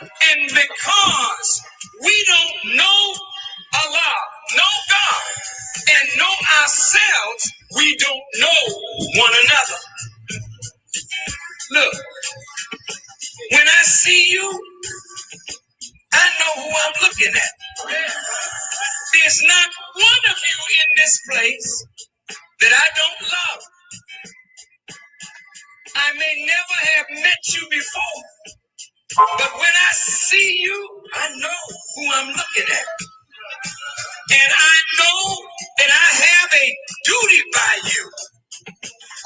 And because we don't know Allah, know God, and know ourselves, we don't know one another. Look, when I see you, I know who I'm looking at. There's not one of you in this place that I don't love. I may never have met you before, but when I see you, I know who I'm looking at. And I know that I have a duty by you.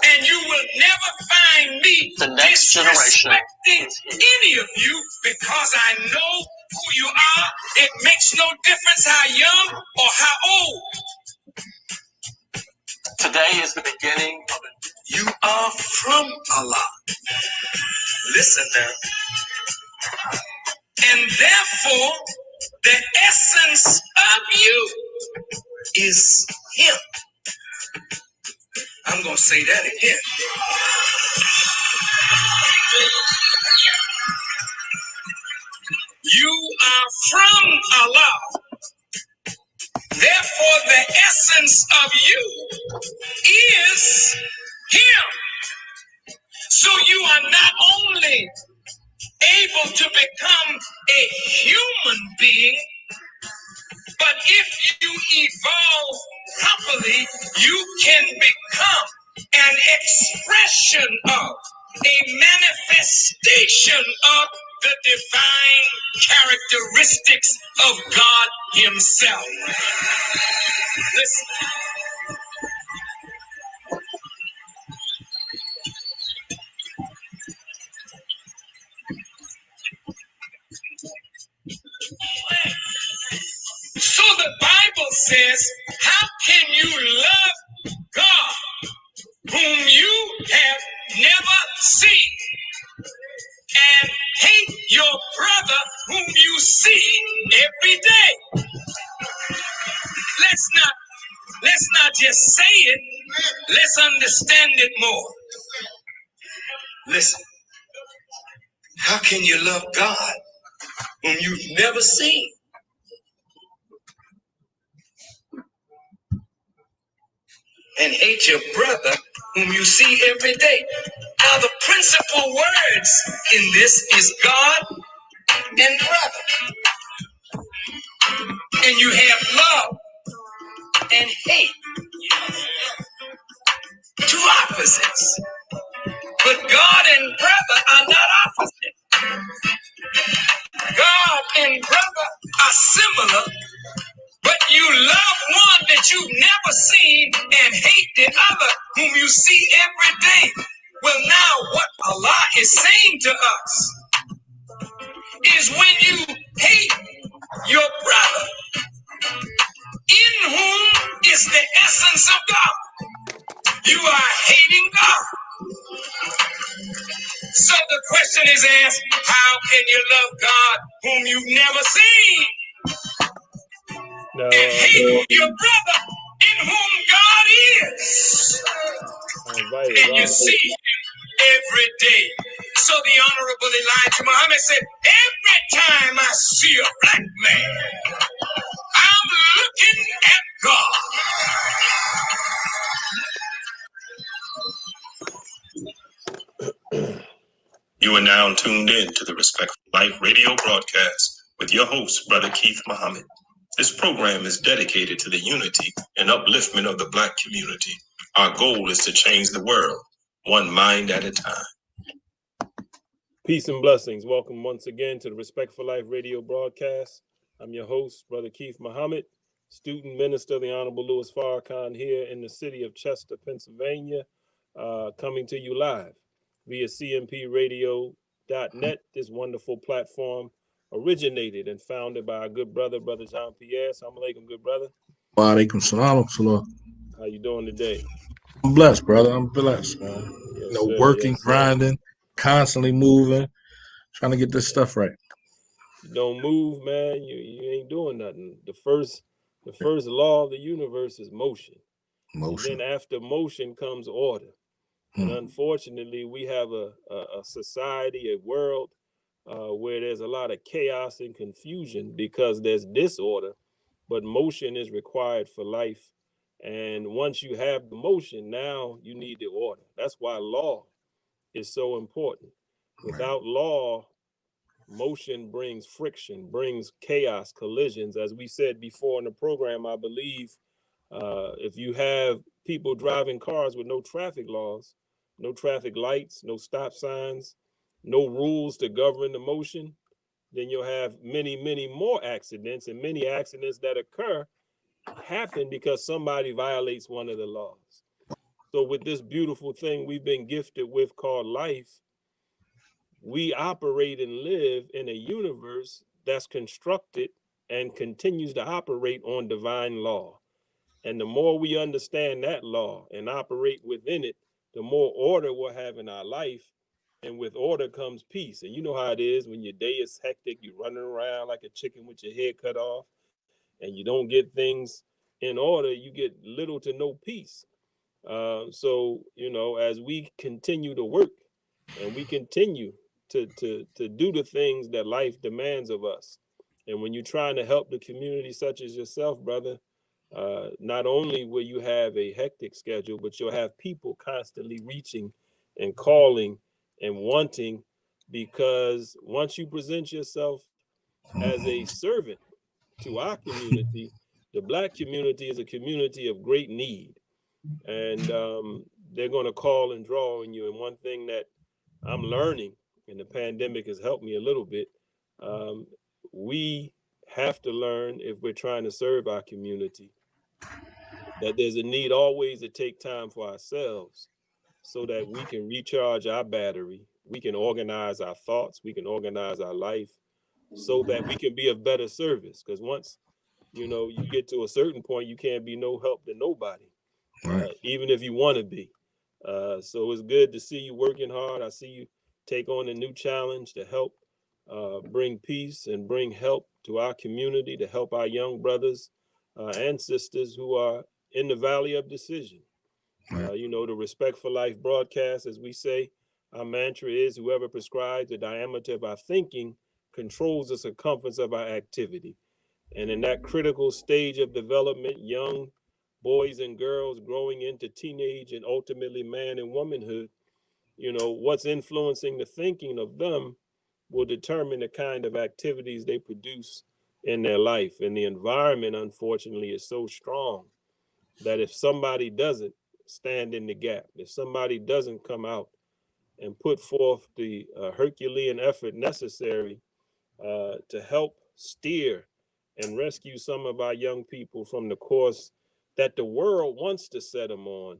And you will never find me disrespecting any of you because I know who you are. It makes no difference how young or how old. Today is the beginning of it. You are from Allah. Listen now. And therefore, the essence of you is Him. I'm going to say that again. You are from Allah. Therefore, the essence of you is Him. So you are not only able to become a human being, but if you evolve properly, you can become an expression of, a manifestation of the divine characteristics of God Himself. Listen. So the Bible says, how can you love God whom you have never seen and hate your brother whom you see every day? Let's not just say it, let's understand it more. Listen, how can you love God whom you've never seen and hate your brother whom you see every day? Now the principal words in this is God and brother. And you have love and hate. Two opposites. But God and brother are not opposite. God and brother are similar, but you love one that you've never seen and hate the other whom you see every day. Well, now what Allah is saying to us is when you hate your brother, in whom is the essence of God, you are hating God. So the question is asked, how can you love God whom you've never seen? And hate your brother in whom God is. And you see him every day. So the Honorable Elijah Muhammad said, every time I see a black man, I'm looking at God. You are now tuned in to the Respectful Life radio broadcast with your host, Brother Keith Muhammad. This program is dedicated to the unity and upliftment of the Black community. Our goal is to change the world, one mind at a time. Peace and blessings. Welcome once again to the Respectful Life radio broadcast. I'm your host, Brother Keith Muhammad, student minister, the Honorable Louis Farrakhan, here in the city of Chester, Pennsylvania, coming to you live via cmpradio.net, this wonderful platform originated and founded by our good brother, Brother Jean-Pierre. Assalamu alaikum, good brother. Wa alaikum salam. How you doing today? I'm blessed, brother. I'm blessed, man. Yes, working, yes, grinding, constantly moving, trying to get this stuff right. You don't move, man, you ain't doing nothing. The first law of the universe is motion. And then after motion comes order. And unfortunately, we have a society, a world where there's a lot of chaos and confusion because there's disorder, but motion is required for life. And once you have the motion, now you need the order. That's why law is so important. Without law, motion brings friction, brings chaos, collisions. As we said before in the program, I believe if you have people driving cars with no traffic laws, no traffic lights, no stop signs, no rules to govern the motion, then you'll have many, many more accidents, and many accidents that occur happen because somebody violates one of the laws. So with this beautiful thing we've been gifted with called life, we operate and live in a universe that's constructed and continues to operate on divine law. And the more we understand that law and operate within it, the more order we'll have in our life. And with order comes peace. And you know how it is when your day is hectic, you're running around like a chicken with your head cut off, and you don't get things in order, you get little to no peace. So, you know, as we continue to work and we continue to do the things that life demands of us, and when you're trying to help the community, such as yourself, brother, not only will you have a hectic schedule, but you'll have people constantly reaching and calling and wanting, because once you present yourself as a servant to our community, the Black community is a community of great need. And they're going to call and draw on you. And one thing that I'm learning, and the pandemic has helped me a little bit, um, we have to learn, if we're trying to serve our community, that there's a need always to take time for ourselves so that we can recharge our battery, we can organize our thoughts, we can organize our life so that we can be of better service. Because once, you know, you get to a certain point, you can't be no help to nobody, Right. even if you want to be. So it's good to see you working hard. I see you take on a new challenge to help bring peace and bring help to our community, to help our young brothers and sisters who are in the valley of decision. Right. You know, the Respect for Life broadcast, as we say, our mantra is whoever prescribes the diameter of our thinking controls the circumference of our activity. And in that critical stage of development, young boys and girls growing into teenage and ultimately man and womanhood, you know, what's influencing the thinking of them will determine the kind of activities they produce in their life. And the environment, unfortunately, is so strong that if somebody doesn't stand in the gap, if somebody doesn't come out and put forth the Herculean effort necessary to help steer and rescue some of our young people from the course that the world wants to set them on,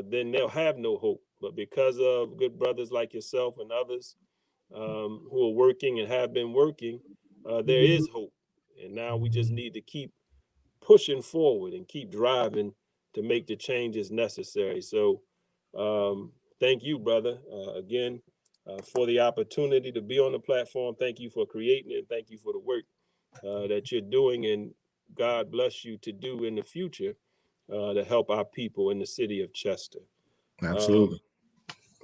then they'll have no hope. But because of good brothers like yourself and others who are working and have been working, there is hope. And now we just need to keep pushing forward and keep driving to make the changes necessary. So, thank you, brother, again, for the opportunity to be on the platform. Thank you for creating it. Thank you for the work that you're doing, and God bless you to do in the future to help our people in the city of Chester. Absolutely.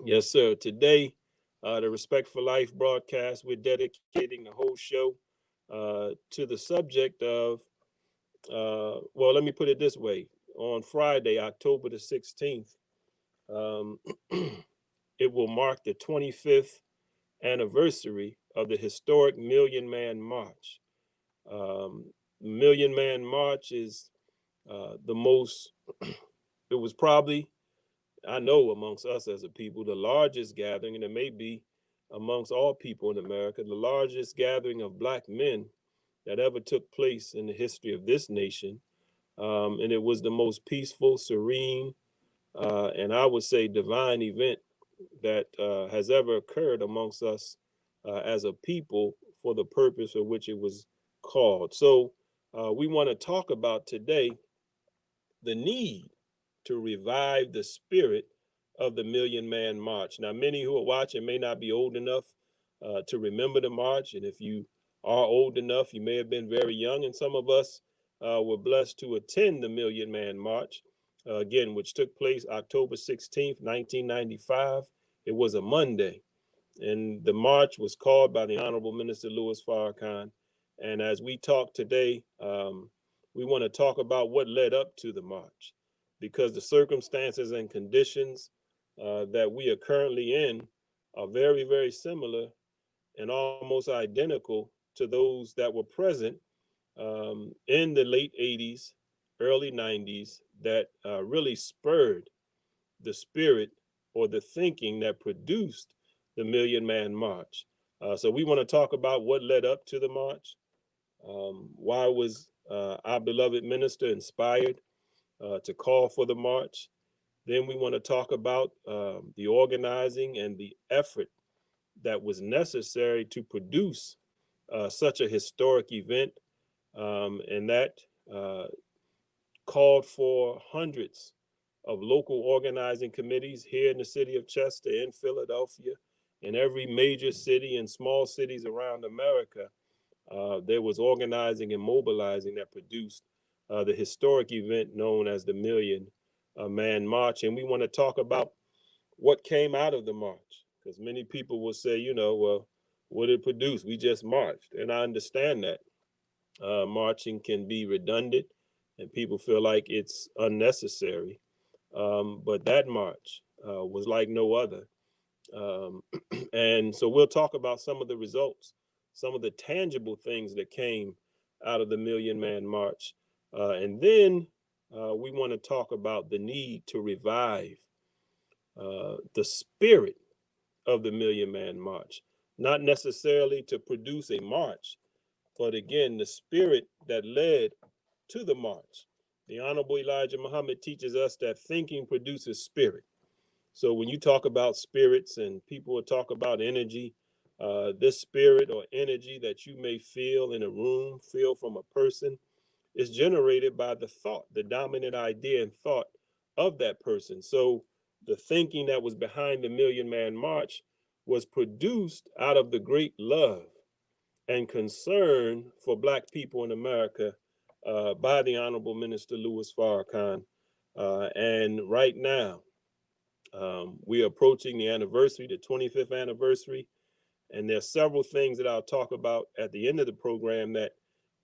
Yes, sir. Today, the Respect for Life broadcast, we're dedicating the whole show to the subject of, well, let me put it this way. On Friday, October the 16th, um, it will mark the 25th anniversary of the historic Million Man March. Million Man March is the most, it was probably, I know amongst us as a people, the largest gathering, and it may be amongst all people in America, the largest gathering of Black men that ever took place in the history of this nation. And it was the most peaceful, serene, and I would say divine event that has ever occurred amongst us as a people for the purpose for which it was called. So we want to talk about today the need to revive the spirit of the Million Man March. Now, many who are watching may not be old enough to remember the march. And if you are old enough, you may have been very young. And some of us were blessed to attend the Million Man March, again, which took place October 16th, 1995. It was a Monday. And the march was called by the Honorable Minister Louis Farrakhan. And as we talk today, we want to talk about what led up to the march, because the circumstances and conditions that we are currently in are very, very similar and almost identical to those that were present in the late 80s, early 90s, that really spurred the spirit or the thinking that produced the Million Man March. So we want to talk about what led up to the march. Why was our beloved minister inspired to call for the march? Then we want to talk about the organizing and the effort that was necessary to produce such a historic event, and that called for hundreds of local organizing committees here in the city of Chester, in Philadelphia, in every major city and small cities around America. There was organizing and mobilizing that produced the historic event known as the Million Man March. And we want to talk about what came out of the march, because many people will say, well, what did it produce? We just marched. And I understand that marching can be redundant and people feel like it's unnecessary. But that march was like no other. Um, and so we'll talk about some of the results, some of the tangible things that came out of the Million Man March. And then we want to talk about the need to revive the spirit of the Million Man March, not necessarily to produce a march, but again, the spirit that led to the march. The Honorable Elijah Muhammad teaches us that thinking produces spirit. So when you talk about spirits and people will talk about energy, this spirit or energy that you may feel in a room, feel from a person, is generated by the thought, the dominant idea and thought of that person. So the thinking that was behind the Million Man March was produced out of the great love and concern for Black people in America by the Honorable Minister Louis Farrakhan. And right now, we're approaching the anniversary, the 25th anniversary, and there's several things that I'll talk about at the end of the program that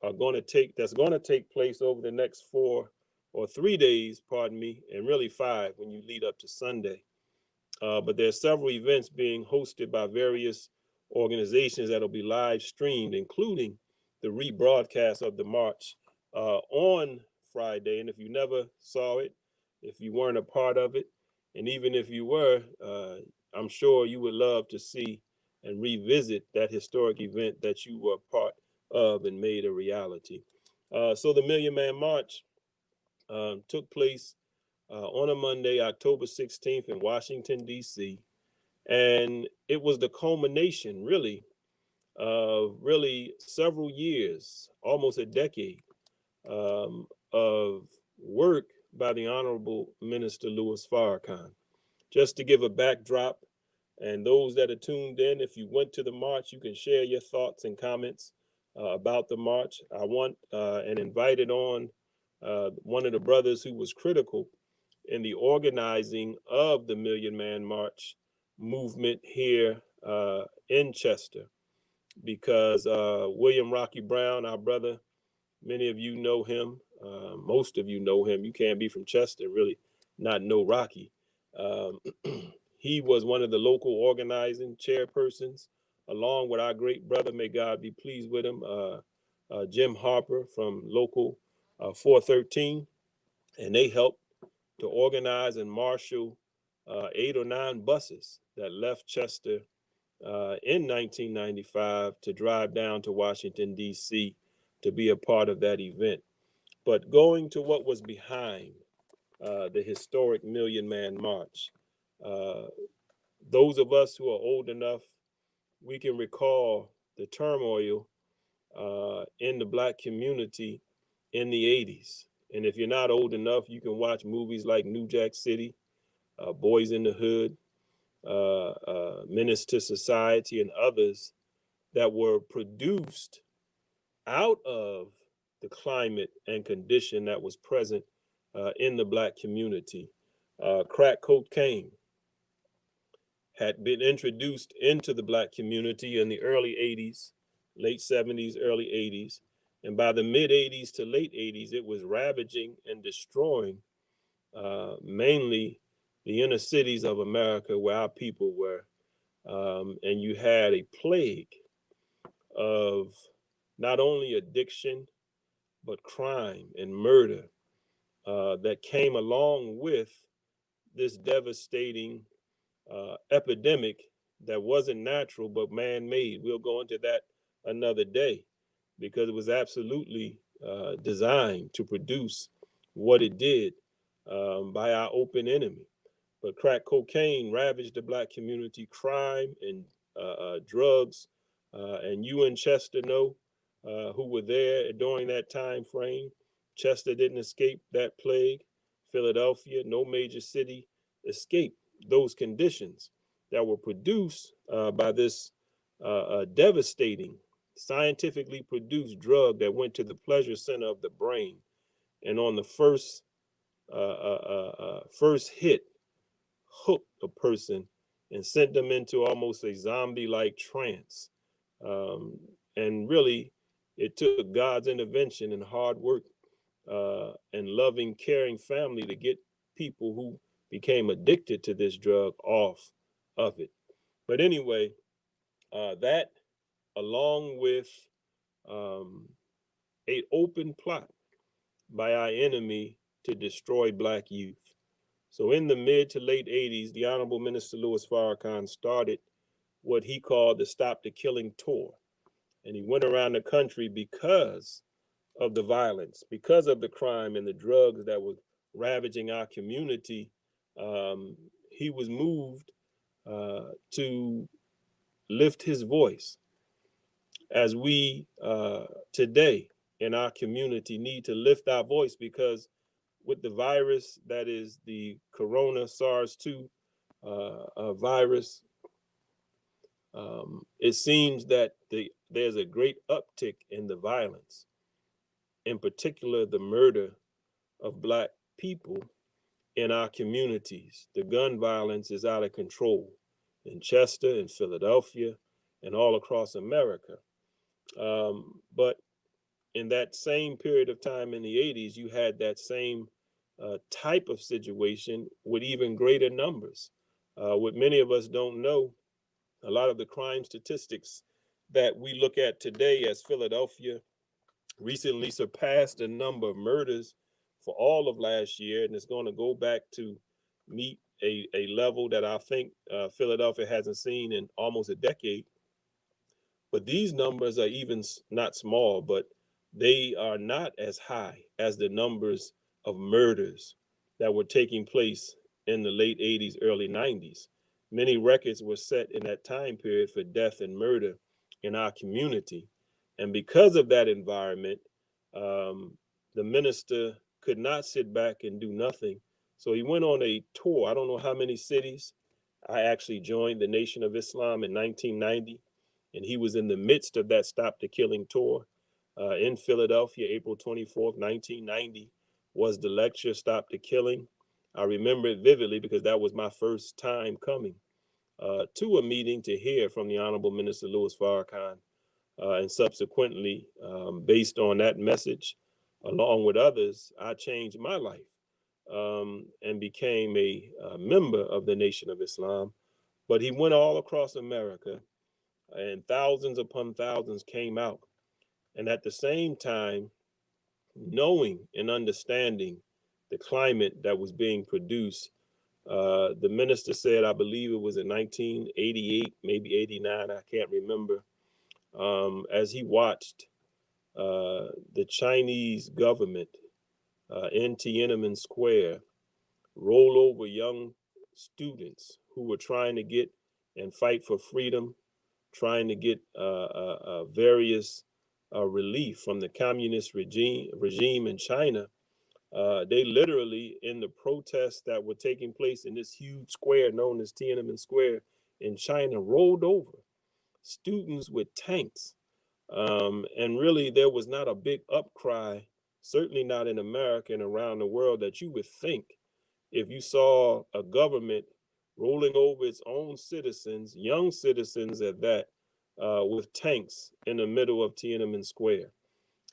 are that's going to take place over the next 3 days, pardon me, and really 5 when you lead up to Sunday. But there's several events being hosted by various organizations that'll be live streamed, including the rebroadcast of the march on Friday. And if you never saw it, if you weren't a part of it, and even if you were, I'm sure you would love to see and revisit that historic event that you were part of and made a reality. So the Million Man March took place on a Monday, October 16th in Washington, D.C. And it was the culmination, really, of several years, almost a decade, of work by the Honorable Minister Louis Farrakhan. Just to give a backdrop, and those that are tuned in, if you went to the march, you can share your thoughts and comments about the march. I want and invited on one of the brothers who was critical in the organizing of the Million Man March movement here in Chester, because William Rocky Brown, our brother, many of you know him, most of you know him. You can't be from Chester, really, not know Rocky. Um, he was one of the local organizing chairpersons, along with our great brother, may God be pleased with him, Jim Harper from local 413. And they helped to organize and marshal 8 or 9 buses that left Chester in 1995 to drive down to Washington, D.C. to be a part of that event. But going to what was behind the historic Million Man March, those of us who are old enough, we can recall the turmoil in the Black community in the 80s. And if you're not old enough, you can watch movies like New Jack City, Boys in the Hood, Menace to Society, and others that were produced out of the climate and condition that was present in the Black community. Crack cocaine, had been introduced into the black community in the early 80s, late 70s, early 80s. And by the mid 80s to late 80s, it was ravaging and destroying mainly the inner cities of America where our people were. And you had a plague of not only addiction, but crime and murder that came along with this devastating epidemic that wasn't natural but man-made. We'll go into that another day because it was absolutely designed to produce what it did by our open enemy. But crack cocaine ravaged the black community, crime and drugs, and you and Chester know who were there during that time frame. Chester didn't escape that plague. Philadelphia, no major city escaped those conditions that were produced by this devastating, scientifically produced drug that went to the pleasure center of the brain, and on the first hit, hooked a person and sent them into almost a zombie-like trance. Um, and really, it took God's intervention and hard work and loving, caring family to get people who became addicted to this drug off of it. But anyway, that along with um, a open plot by our enemy to destroy black youth. So in the mid to late 80s, the Honorable Minister Louis Farrakhan started what he called the Stop the Killing Tour. And he went around the country because of the violence, because of the crime and the drugs that were ravaging our community. He was moved to lift his voice as we today in our community need to lift our voice, because with the virus that is the corona SARS-2 virus, it seems that there's a great uptick in the violence, in particular the murder of black people in our communities. The gun violence is out of control in Chester, in Philadelphia, and all across America. But in that same period of time in the 80s, you had that same type of situation with even greater numbers. What many of us don't know, a lot of the crime statistics that we look at today, as Philadelphia recently surpassed the number of murders for all of last year, and it's going to go back to meet a level that I think Philadelphia hasn't seen in almost a decade. But these numbers are even not small, but they are not as high as the numbers of murders that were taking place in the late 80s, early 90s. Many records were set in that time period for death and murder in our community. And because of that environment, the minister could not sit back and do nothing. So he went on a tour. I don't know how many cities. I actually joined the Nation of Islam in 1990, and he was in the midst of that Stop the Killing tour in Philadelphia. April 24th, 1990 was the lecture, Stop the Killing. I remember it vividly because that was my first time coming to a meeting to hear from the Honorable Minister Louis Farrakhan. And subsequently, based on that message, along with others, I changed my life and became a member of the Nation of Islam. But he went all across America, and thousands upon thousands came out. And at the same time, knowing and understanding the climate that was being produced, the minister said, I believe it was in 1988, maybe 89, I can't remember, as he watched the Chinese government in Tiananmen Square roll over young students who were trying to get and fight for freedom, trying to get various relief from the communist regime in China. They literally, in the protests that were taking place in this huge square known as Tiananmen Square in China, rolled over students with tanks. And really, there was not a big upcry, certainly not in America and around the world, that you would think if you saw a government rolling over its own citizens, young citizens at that, with tanks in the middle of Tiananmen Square.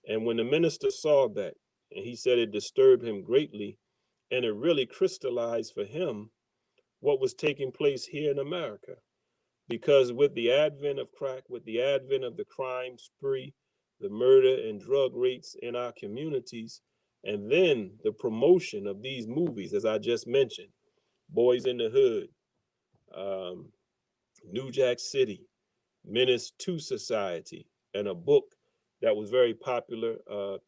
And when the minister saw that, and he said it disturbed him greatly, and it really crystallized for him what was taking place here in America. Because with the advent of crack, with the advent of the crime spree, the murder and drug rates in our communities, and then the promotion of these movies, as I just mentioned, Boys in the Hood, New Jack City, Menace to Society, and a book that was very popular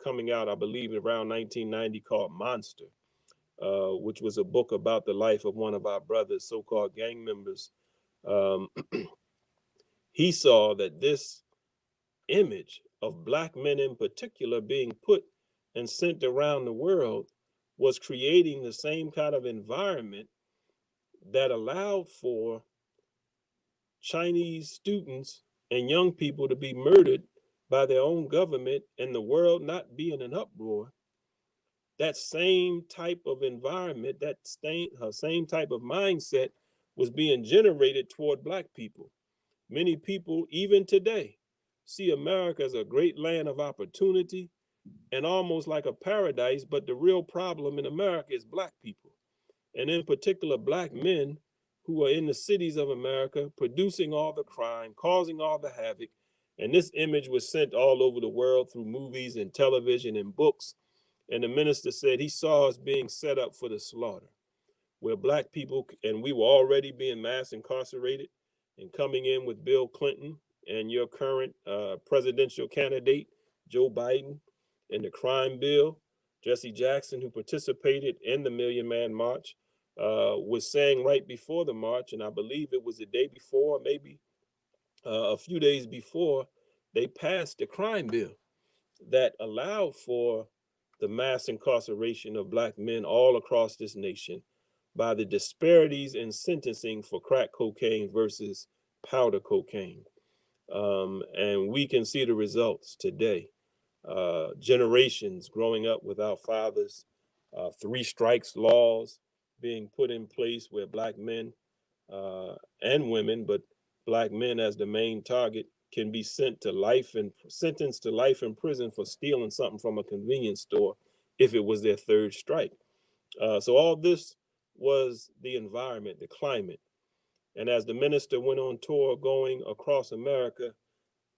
coming out, I believe, around 1990 called Monster, which was a book about the life of one of our brothers, so-called gang members. Um, he saw that this image of Black men in particular being put and sent around the world was creating the same kind of environment that allowed for Chinese students and young people to be murdered by their own government and the world not be in an uproar. That same type of environment, that same type of mindset was being generated toward Black people. Many people, even today, see America as a great land of opportunity and almost like a paradise, but the real problem in America is Black people, and in particular, Black men who are in the cities of America producing all the crime, causing all the havoc. And this image was sent all over the world through movies and television and books. And the minister said he saw us being set up for the slaughter, where Black people, and we were already being mass incarcerated and coming in with Bill Clinton and your current presidential candidate, Joe Biden, and the crime bill. Jesse Jackson, who participated in the Million Man March, was saying right before the march, and I believe it was the day before, maybe a few days before, they passed the crime bill that allowed for the mass incarceration of Black men all across this nation by the disparities in sentencing for crack cocaine versus powder cocaine. And we can see the results today. Generations growing up without fathers, 3 strikes laws being put in place where Black men and women, but Black men as the main target, can be sent to life and sentenced to life in prison for stealing something from a convenience store if it was their 3rd strike. So all this was the environment, the climate. And as the minister went on tour going across America,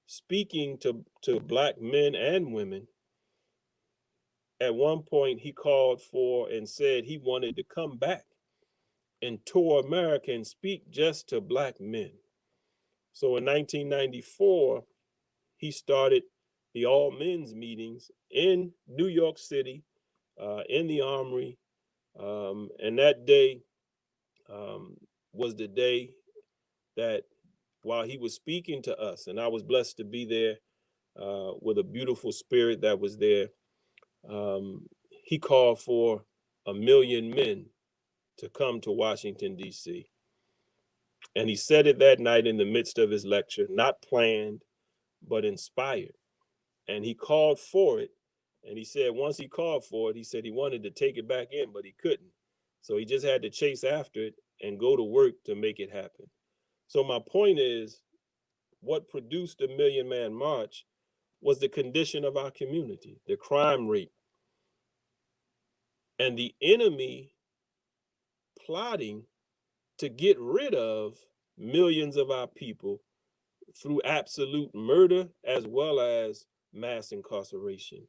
speaking to Black men and women, at one point he called for and said he wanted to come back and tour America and speak just to Black men. So in 1994, he started the all men's meetings in New York City, in the Armory. And that day was the day that while he was speaking to us, and I was blessed to be there with a beautiful spirit that was there, he called for 1 million men to come to Washington, D.C. And he said it that night in the midst of his lecture, not planned, but inspired. And he called for it. And he said, once he called for it, he said he wanted to take it back in, but he couldn't. So he just had to chase after it and go to work to make it happen. So my point is, what produced the Million Man March was the condition of our community, the crime rate, and the enemy plotting to get rid of millions of our people through absolute murder as well as mass incarceration.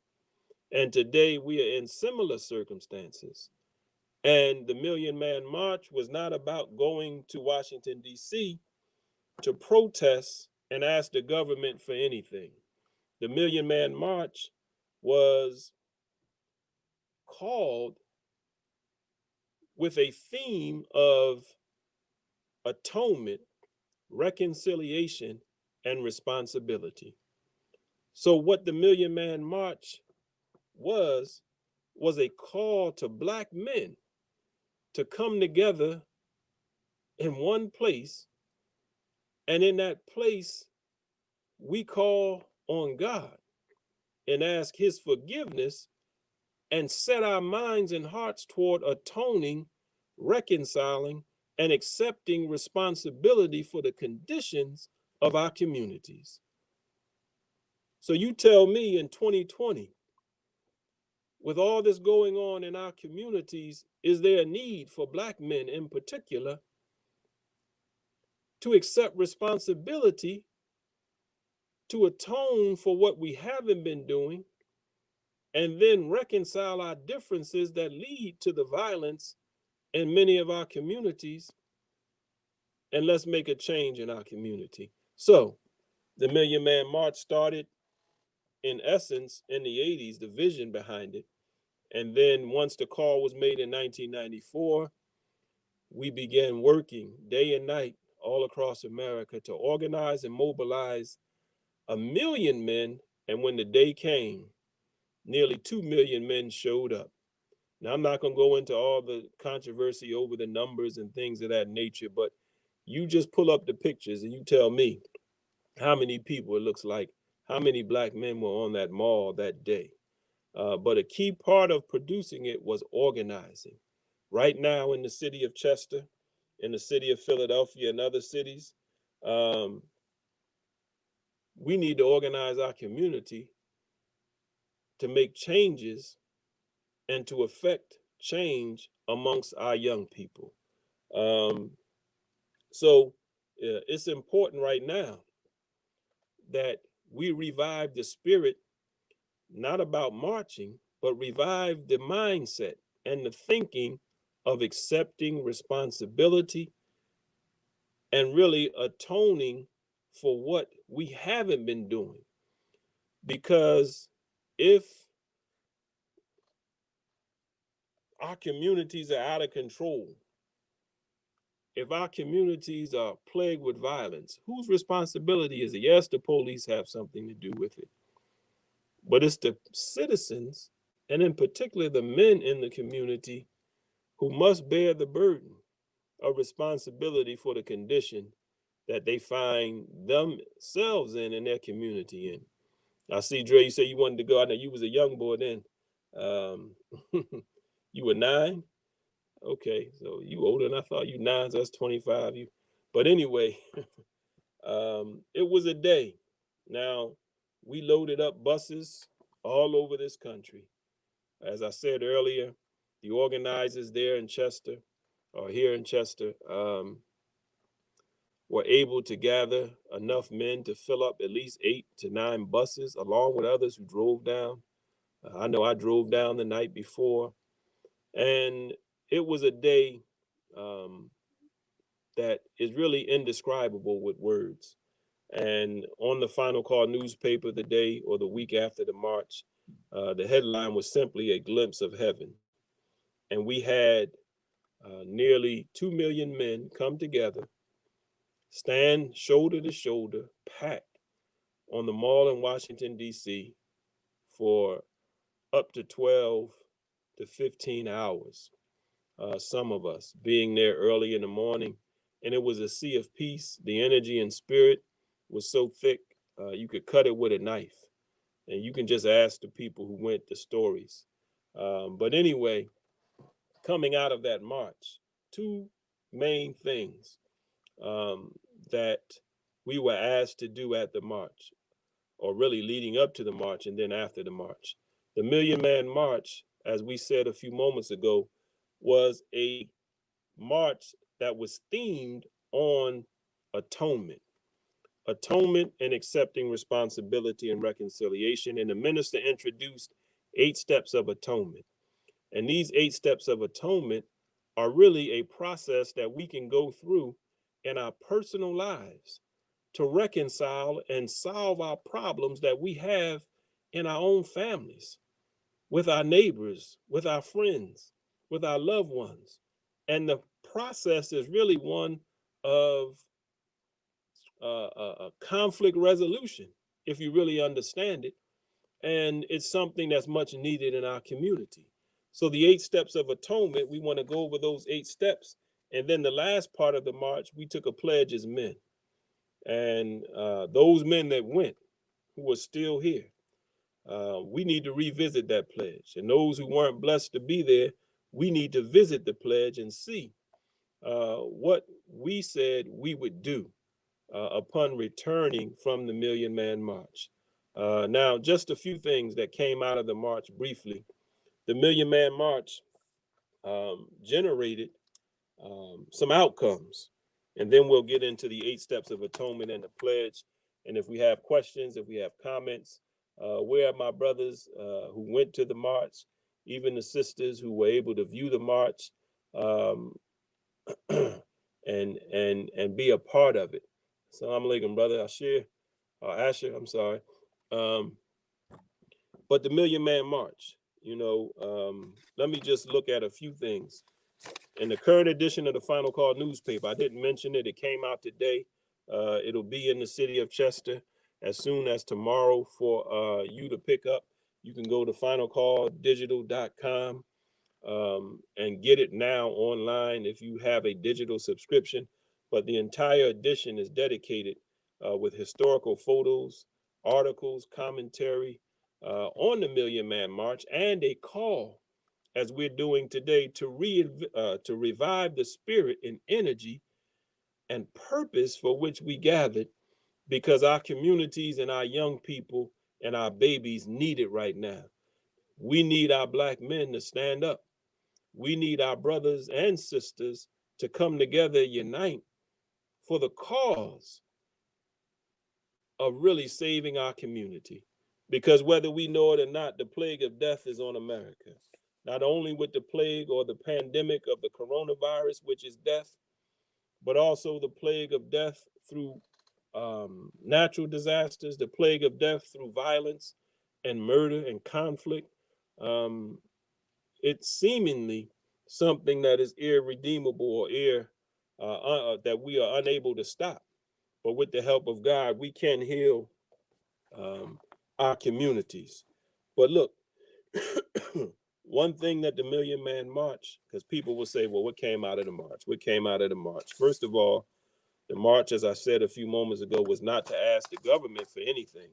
And today we are in similar circumstances. And the Million Man March was not about going to Washington, D.C. to protest and ask the government for anything. The Million Man March was called with a theme of atonement, reconciliation, and responsibility. So what the Million Man March was a call to Black men to come together in one place. And in that place, we call on God and ask his forgiveness and set our minds and hearts toward atoning, reconciling, and accepting responsibility for the conditions of our communities. So you tell me in 2020, with all this going on in our communities, is there a need for Black men in particular to accept responsibility, to atone for what we haven't been doing, and then reconcile our differences that lead to the violence in many of our communities, and let's make a change in our community? So the Million Man March started, in essence, in the 80s, the vision behind it. And then once the call was made in 1994, we began working day and night all across America to organize and mobilize 1 million men. And when the day came, nearly 2 million men showed up. Now, I'm not going to go into all the controversy over the numbers and things of that nature, but you just pull up the pictures and you tell me how many people it looks like, how many Black men were on that mall that day. But a key part of producing it was organizing. Right now in the city of Chester, in the city of Philadelphia and other cities, we need to organize our community to make changes and to affect change amongst our young people. So it's important right now that we revive the spirit, not about marching, but revive the mindset and the thinking of accepting responsibility and really atoning for what we haven't been doing. Because if our communities are out of control, if our communities are plagued with violence, whose responsibility is it? Yes, the police have something to do with it, but it's the citizens, and in particular the men in the community, who must bear the burden of responsibility for the condition that they find themselves in their community in. I see, Dre, you say you wanted to go. I know you was a young boy then. You were 9? Okay, so you older than I thought. You 9, so that's 25. But anyway, it was a day. Now, we loaded up buses all over this country. As I said earlier, the organizers there in Chester, or here in Chester, were able to gather enough men to fill up at least 8 to 9 buses, along with others who drove down. I know I drove down the night before, and it was a day that is really indescribable with words. And on the Final Call newspaper the day or the week after the march, the headline was simply "A Glimpse of Heaven." And we had nearly 2 million men come together, stand shoulder to shoulder, packed on the mall in Washington, D.C. for up to 12 to 15 hours. Some of us being there early in the morning, and it was a sea of peace. The energy and spirit was so thick, you could cut it with a knife. And you can just ask the people who went the stories. But anyway, coming out of that march, 2 main things that we were asked to do at the march, or really leading up to the march and then after the march. The Million Man March, as we said a few moments ago, was a march that was themed on atonement. Atonement and accepting responsibility and reconciliation. And the minister introduced 8 steps of atonement. And these 8 steps of atonement are really a process that we can go through in our personal lives to reconcile and solve our problems that we have in our own families, with our neighbors, with our friends, with our loved ones. And the process is really one of conflict resolution, if you really understand it. And it's something that's much needed in our community. So the 8 steps of atonement, we want to go over those 8 steps. And then the last part of the march, we took a pledge as men. And those men that went, who are still here, we need to revisit that pledge. And those who weren't blessed to be there, we need to visit the pledge and see what we said we would do upon returning from the Million Man March. Now, just a few things that came out of the march briefly. The Million Man March generated some outcomes, and then we'll get into the 8 steps of atonement and the pledge. And if we have questions, if we have comments, where are my brothers who went to the march, even the sisters who were able to view the march um, and be a part of it. Assalamu alaikum, brother Asher, I'm sorry. But the Million Man March, let me just look at a few things. In the current edition of the Final Call newspaper, I didn't mention it. It came out today. It'll be in the city of Chester as soon as tomorrow for you to pick up. You can go to finalcalldigital.com and get it now online if you have a digital subscription. But the entire edition is dedicated with historical photos, articles, commentary on the Million Man March, and a call, as we're doing today, to revive the spirit and energy and purpose for which we gathered, because our communities and our young people and our babies need it right now. We need our Black men to stand up. We need our brothers and sisters to come together, unite for the cause of really saving our community. Because whether we know it or not, the plague of death is on America. Not only with the plague or the pandemic of the coronavirus, which is death, but also the plague of death through natural disasters, the plague of death through violence and murder and conflict. It's seemingly something that is irredeemable or that we are unable to stop. But with the help of God, we can heal our communities. But look, one thing that the Million Man March, because people will say, well, what came out of the march? What came out of the march? First of all, the march, as I said a few moments ago, was not to ask the government for anything,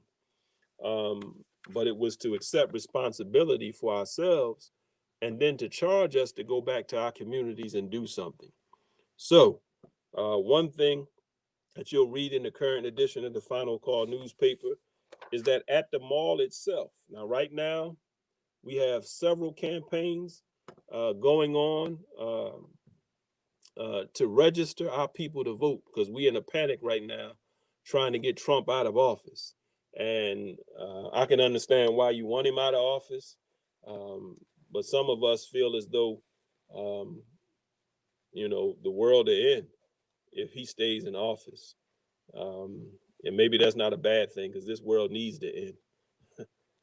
but it was to accept responsibility for ourselves and then to charge us to go back to our communities and do something. So one thing that you'll read in the current edition of the Final Call newspaper is that at the mall itself, now right now, we have several campaigns going on to register our people to vote, because we're in a panic right now trying to get Trump out of office. And I can understand why you want him out of office, but some of us feel as though, the world will end if he stays in office. And maybe that's not a bad thing, because this world needs to end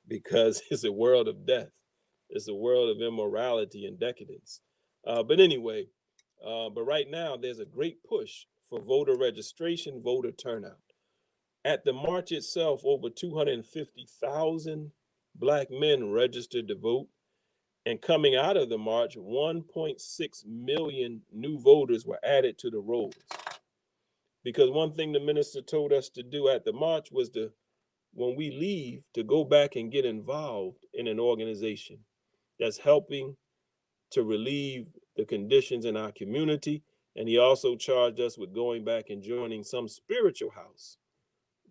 because it's a world of death. It's a world of immorality and decadence. But anyway, but right now there's a great push for voter registration, voter turnout. At the march itself, over 250,000 Black men registered to vote. And coming out of the march, 1.6 million new voters were added to the rolls. Because one thing the minister told us to do at the march was to, when we leave, to go back and get involved in an organization that's helping to relieve the conditions in our community. And he also charged us with going back and joining some spiritual house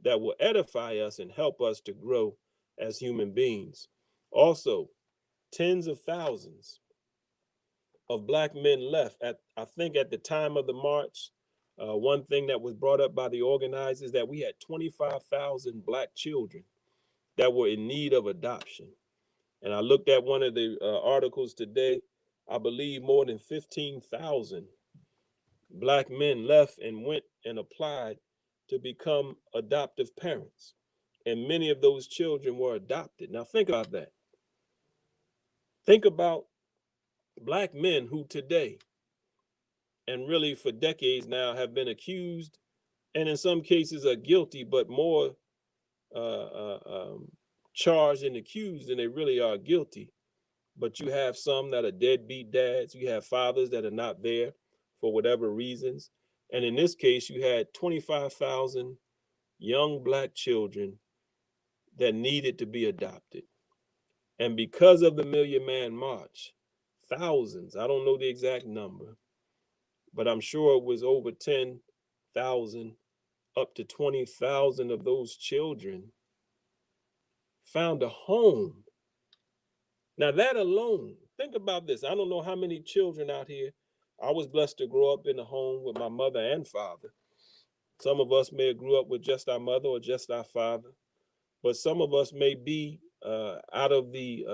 that will edify us and help us to grow as human beings. Also, tens of thousands of Black men left. I think at the time of the march, one thing that was brought up by the organizers, that we had 25,000 Black children that were in need of adoption. And I looked at one of the articles today. I believe more than 15,000 Black men left and went and applied to become adoptive parents. And many of those children were adopted. Now think about that. Think about Black men who today, and really for decades now, have been accused and in some cases are guilty, but more charged and accused than they really are guilty. But you have some that are deadbeat dads. You have fathers that are not there for whatever reasons. And in this case, you had 25,000 young Black children that needed to be adopted. And because of the Million Man March, thousands, I don't know the exact number, but I'm sure it was over 10,000, up to 20,000 of those children found a home. Now, that alone, think about this. I don't know how many children out here. I was blessed to grow up in a home with my mother and father. Some of us may have grew up with just our mother or just our father, but some of us may be out of the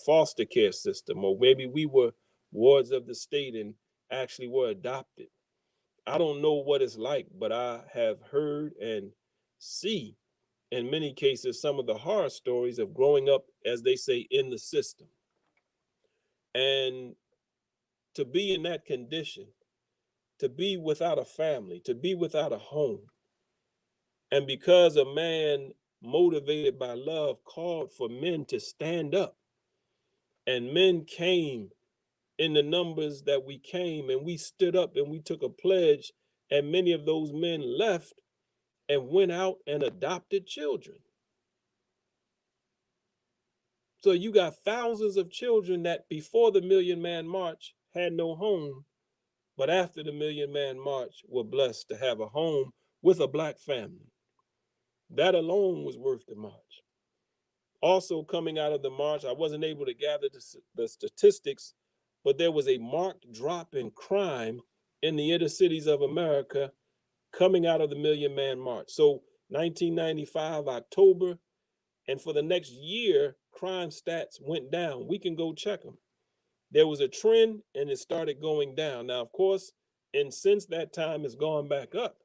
foster care system, or maybe we were wards of the state and actually were adopted. I don't know what it's like, but I have heard and see, in many cases, some of the horror stories of growing up, as they say, in the system. And to be in that condition, to be without a family, to be without a home, and because a man motivated by love called for men to stand up, and men came in the numbers that we came, and we stood up and we took a pledge, and many of those men left and went out and adopted children. So you got thousands of children that before the Million Man March had no home, but after the Million Man March were blessed to have a home with a black family. That alone was worth the march. Also, coming out of the march, I wasn't able to gather the statistics, but there was a marked drop in crime in the inner cities of America coming out of the Million Man March. So 1995, October, and for the next year, crime stats went down. We can go check them. There was a trend and it started going down. Now, of course, and since that time, it's gone back up.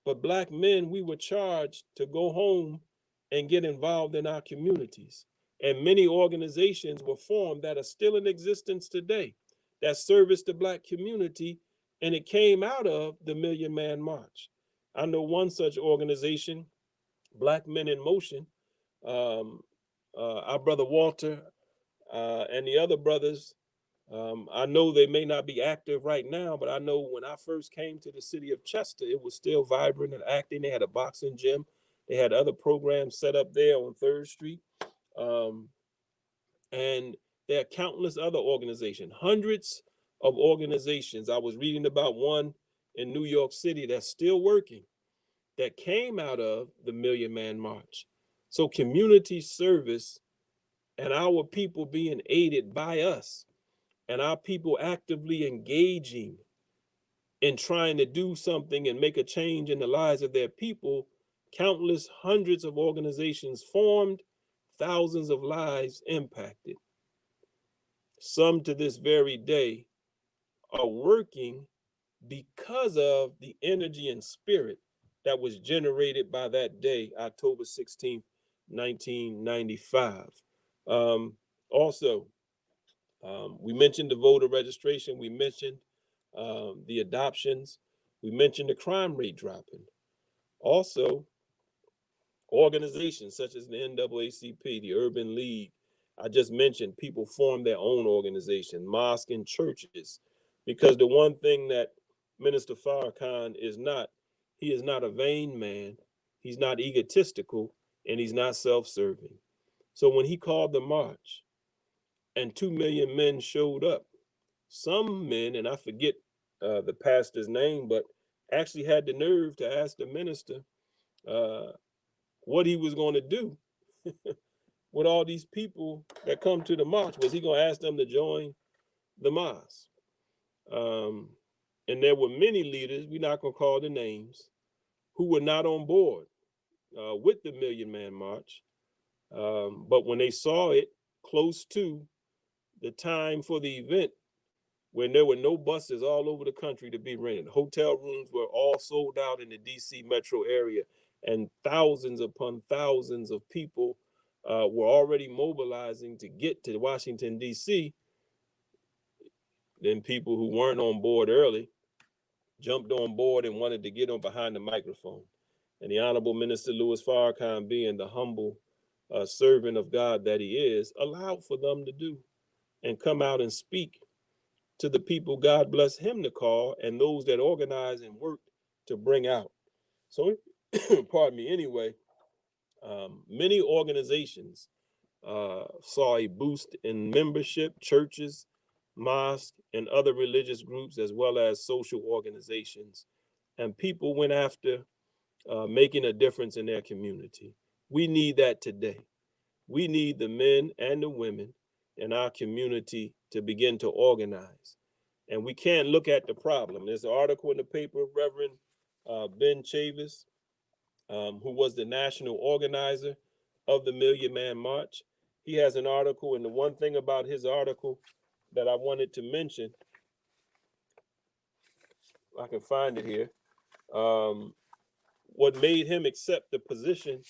But black men, we were charged to go home and get involved in our communities. And many organizations were formed that are still in existence today that service the black community. And it came out of the Million Man March. I know one such organization, Black Men in Motion. Our brother Walter and the other brothers, I know they may not be active right now, but I know when I first came to the city of Chester, it was still vibrant and acting. They had a boxing gym. They had other programs set up there on 3rd Street. Um, and there are countless other organizations, hundreds of organizations. I was reading about one in New York City that's still working, that came out of the Million Man March. So community service and our people being aided by us and our people actively engaging in trying to do something and make a change in the lives of their people, countless hundreds of organizations formed, thousands of lives impacted. Some to this very day are working because of the energy and spirit that was generated by that day, October 16th, 1995. Also, we mentioned the voter registration, we mentioned the adoptions, we mentioned the crime rate dropping. Also, organizations such as the NAACP, the Urban League, I just mentioned people form their own organization, mosques and churches, because the one thing that Minister Farrakhan is not, he is not a vain man, he's not egotistical, and he's not self-serving. So when he called the march and 2 million men showed up, some men, and I forget the pastor's name, but actually had the nerve to ask the minister what he was going to do with all these people that come to the march. Was he going to ask them to join the mosque? And there were many leaders, we're not going to call the names, who were not on board with the Million Man March. But when they saw it close to the time for the event, when there were no buses all over the country to be rented, hotel rooms were all sold out in the DC metro area, and thousands upon thousands of people were already mobilizing to get to Washington, D.C., then people who weren't on board early jumped on board and wanted to get on behind the microphone. And the Honorable Minister Louis Farrakhan, being the humble servant of God that he is, allowed for them to do and come out and speak to the people God blessed him to call and those that organized and worked to bring out. So, pardon me, anyway, many organizations saw a boost in membership, churches, mosques, and other religious groups, as well as social organizations. And people went after making a difference in their community. We need that today. We need the men and the women in our community to begin to organize. And we can't look at the problem. There's an article in the paper, Reverend Ben Chavis, who was the national organizer of the Million Man March. He has an article, and the one thing about his article that I wanted to mention, I can find it here, what made him accept the position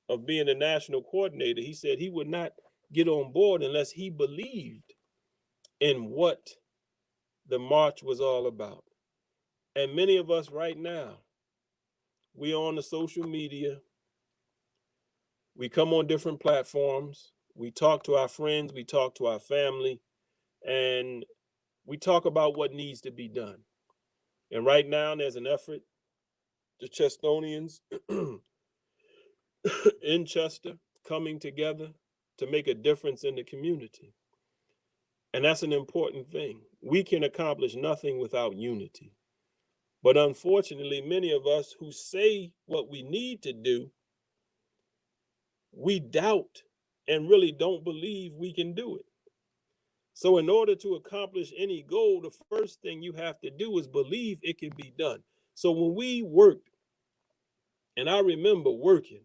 of being a national coordinator. He said he would not get on board unless he believed in what the march was all about. And many of us right now, we on the social media, we come on different platforms, we talk to our friends, we talk to our family, and we talk about what needs to be done. And right now there's an effort, the Chestonians in Chester coming together to make a difference in the community. And that's an important thing. We can accomplish nothing without unity. But unfortunately, many of us who say what we need to do, we doubt and really don't believe we can do it. So in order to accomplish any goal, the first thing you have to do is believe it can be done. So when we worked, and I remember working,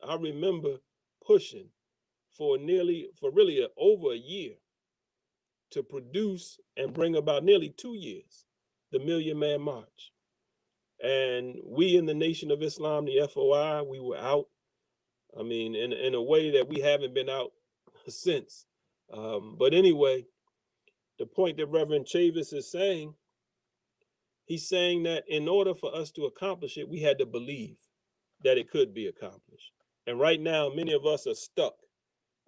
I remember pushing for really over a year to produce and bring about nearly 2 years, the Million Man March. And we in the Nation of Islam, the FOI, we were out. I mean, in a way that we haven't been out since. But anyway, the point that Reverend Chavis is saying, he's saying that in order for us to accomplish it, we had to believe that it could be accomplished. And right now, many of us are stuck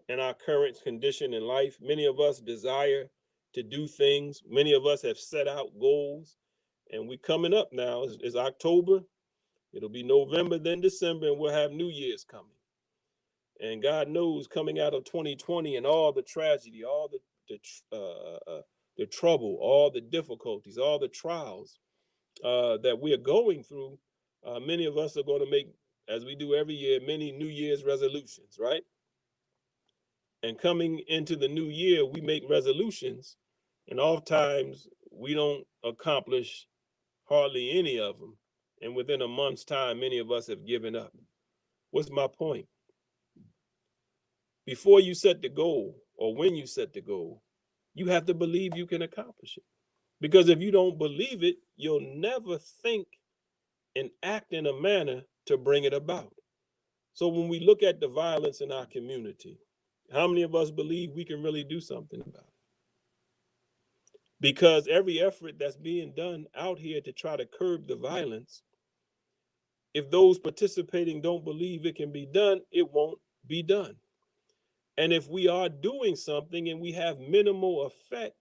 in our current condition in life. Many of us desire to do things. Many of us have set out goals. And we coming up now. It's October. It'll be November, then December, and we'll have New Year's coming. And God knows, coming out of 2020 and all the tragedy, all the trouble, all the difficulties, all the trials that we are going through, many of us are going to make, as we do every year, many New Year's resolutions, right? And coming into the new year, we make resolutions, and oftentimes we don't accomplish hardly any of them. And within a month's time, many of us have given up. What's my point? Before you set the goal, or when you set the goal, you have to believe you can accomplish it. Because if you don't believe it, you'll never think and act in a manner to bring it about. So when we look at the violence in our community, how many of us believe we can really do something about it? Because every effort that's being done out here to try to curb the violence, if those participating don't believe it can be done, it won't be done. And if we are doing something and we have minimal effect,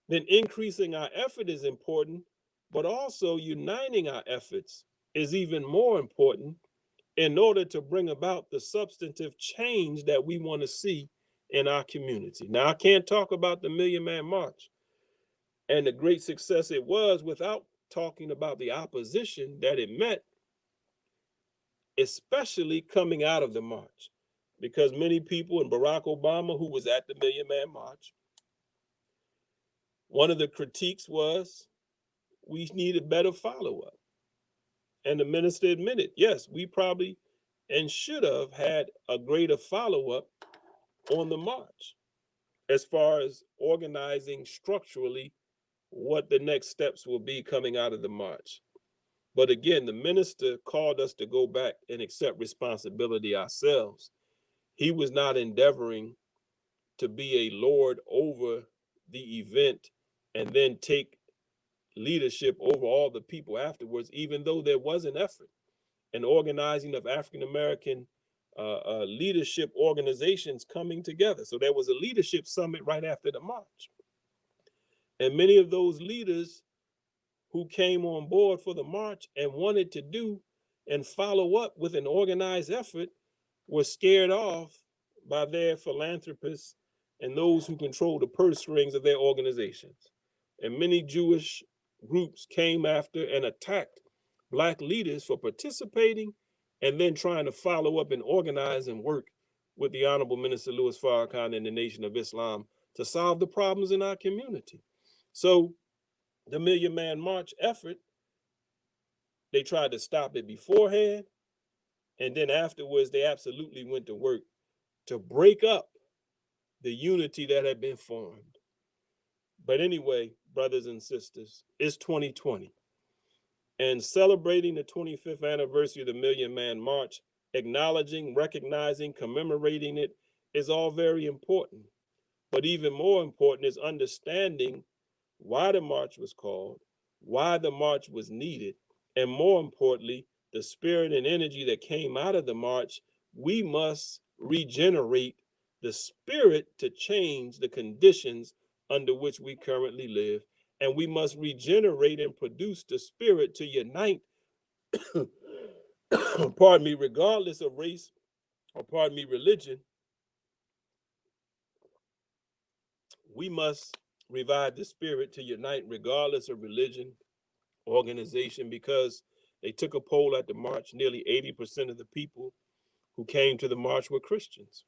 then increasing our effort is important, but also uniting our efforts is even more important in order to bring about the substantive change that we want to see in our community. Now, I can't talk about the Million Man March and the great success it was without talking about the opposition that it met, especially coming out of the march. Because many people, and Barack Obama, who was at the Million Man March, one of the critiques was we needed better follow-up. And the minister admitted, yes, we probably and should have had a greater follow-up on the march as far as organizing structurally what the next steps will be coming out of the march. But again, the minister called us to go back and accept responsibility ourselves. He was not endeavoring to be a lord over the event and then take leadership over all the people afterwards, even though there was an effort, an organizing of African-American leadership organizations coming together. So there was a leadership summit right after the march. And many of those leaders who came on board for the march and wanted to do and follow up with an organized effort were scared off by their philanthropists and those who control the purse strings of their organizations. And many Jewish groups came after and attacked Black leaders for participating and then trying to follow up and organize and work with the Honorable Minister Louis Farrakhan and the Nation of Islam to solve the problems in our community. So the Million Man March effort, they tried to stop it beforehand, and then afterwards they absolutely went to work to break up the unity that had been formed. But anyway, brothers and sisters, it's 2020. And celebrating the 25th anniversary of the Million Man March, acknowledging, recognizing, commemorating it is all very important. But even more important is understanding why the march was called, why the march was needed, and more importantly, the spirit and energy that came out of the march. We must regenerate the spirit to change the conditions under which we currently live. And we must regenerate and produce the spirit to unite, pardon me, regardless of race or, pardon me, religion. We must revive the spirit to unite regardless of religion, organization, because they took a poll at the march. Nearly 80% of the people who came to the march were Christians.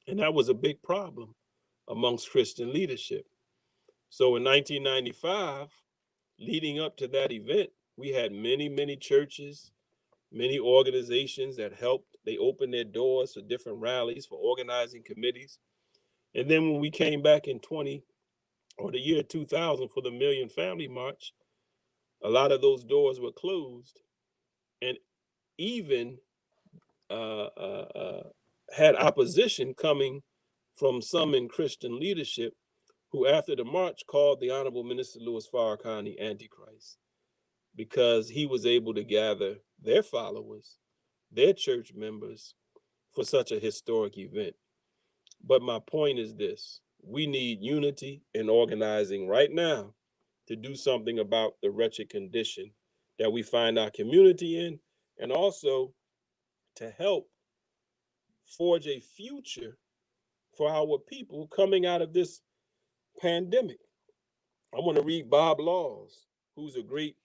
And that was a big problem amongst Christian leadership. So in 1995, leading up to that event, we had many, many churches, many organizations that helped. They opened their doors for different rallies, for organizing committees. And then when we came back in the year 2000 for the Million Family March, a lot of those doors were closed, and even had opposition coming from some in Christian leadership who, after the march, called the Honorable Minister Louis Farrakhan the Antichrist, because he was able to gather their followers, their church members, for such a historic event. But my point is this: we need unity and organizing right now to do something about the wretched condition that we find our community in, and also to help forge a future for our people coming out of this pandemic. I want to read Bob Laws, who's a great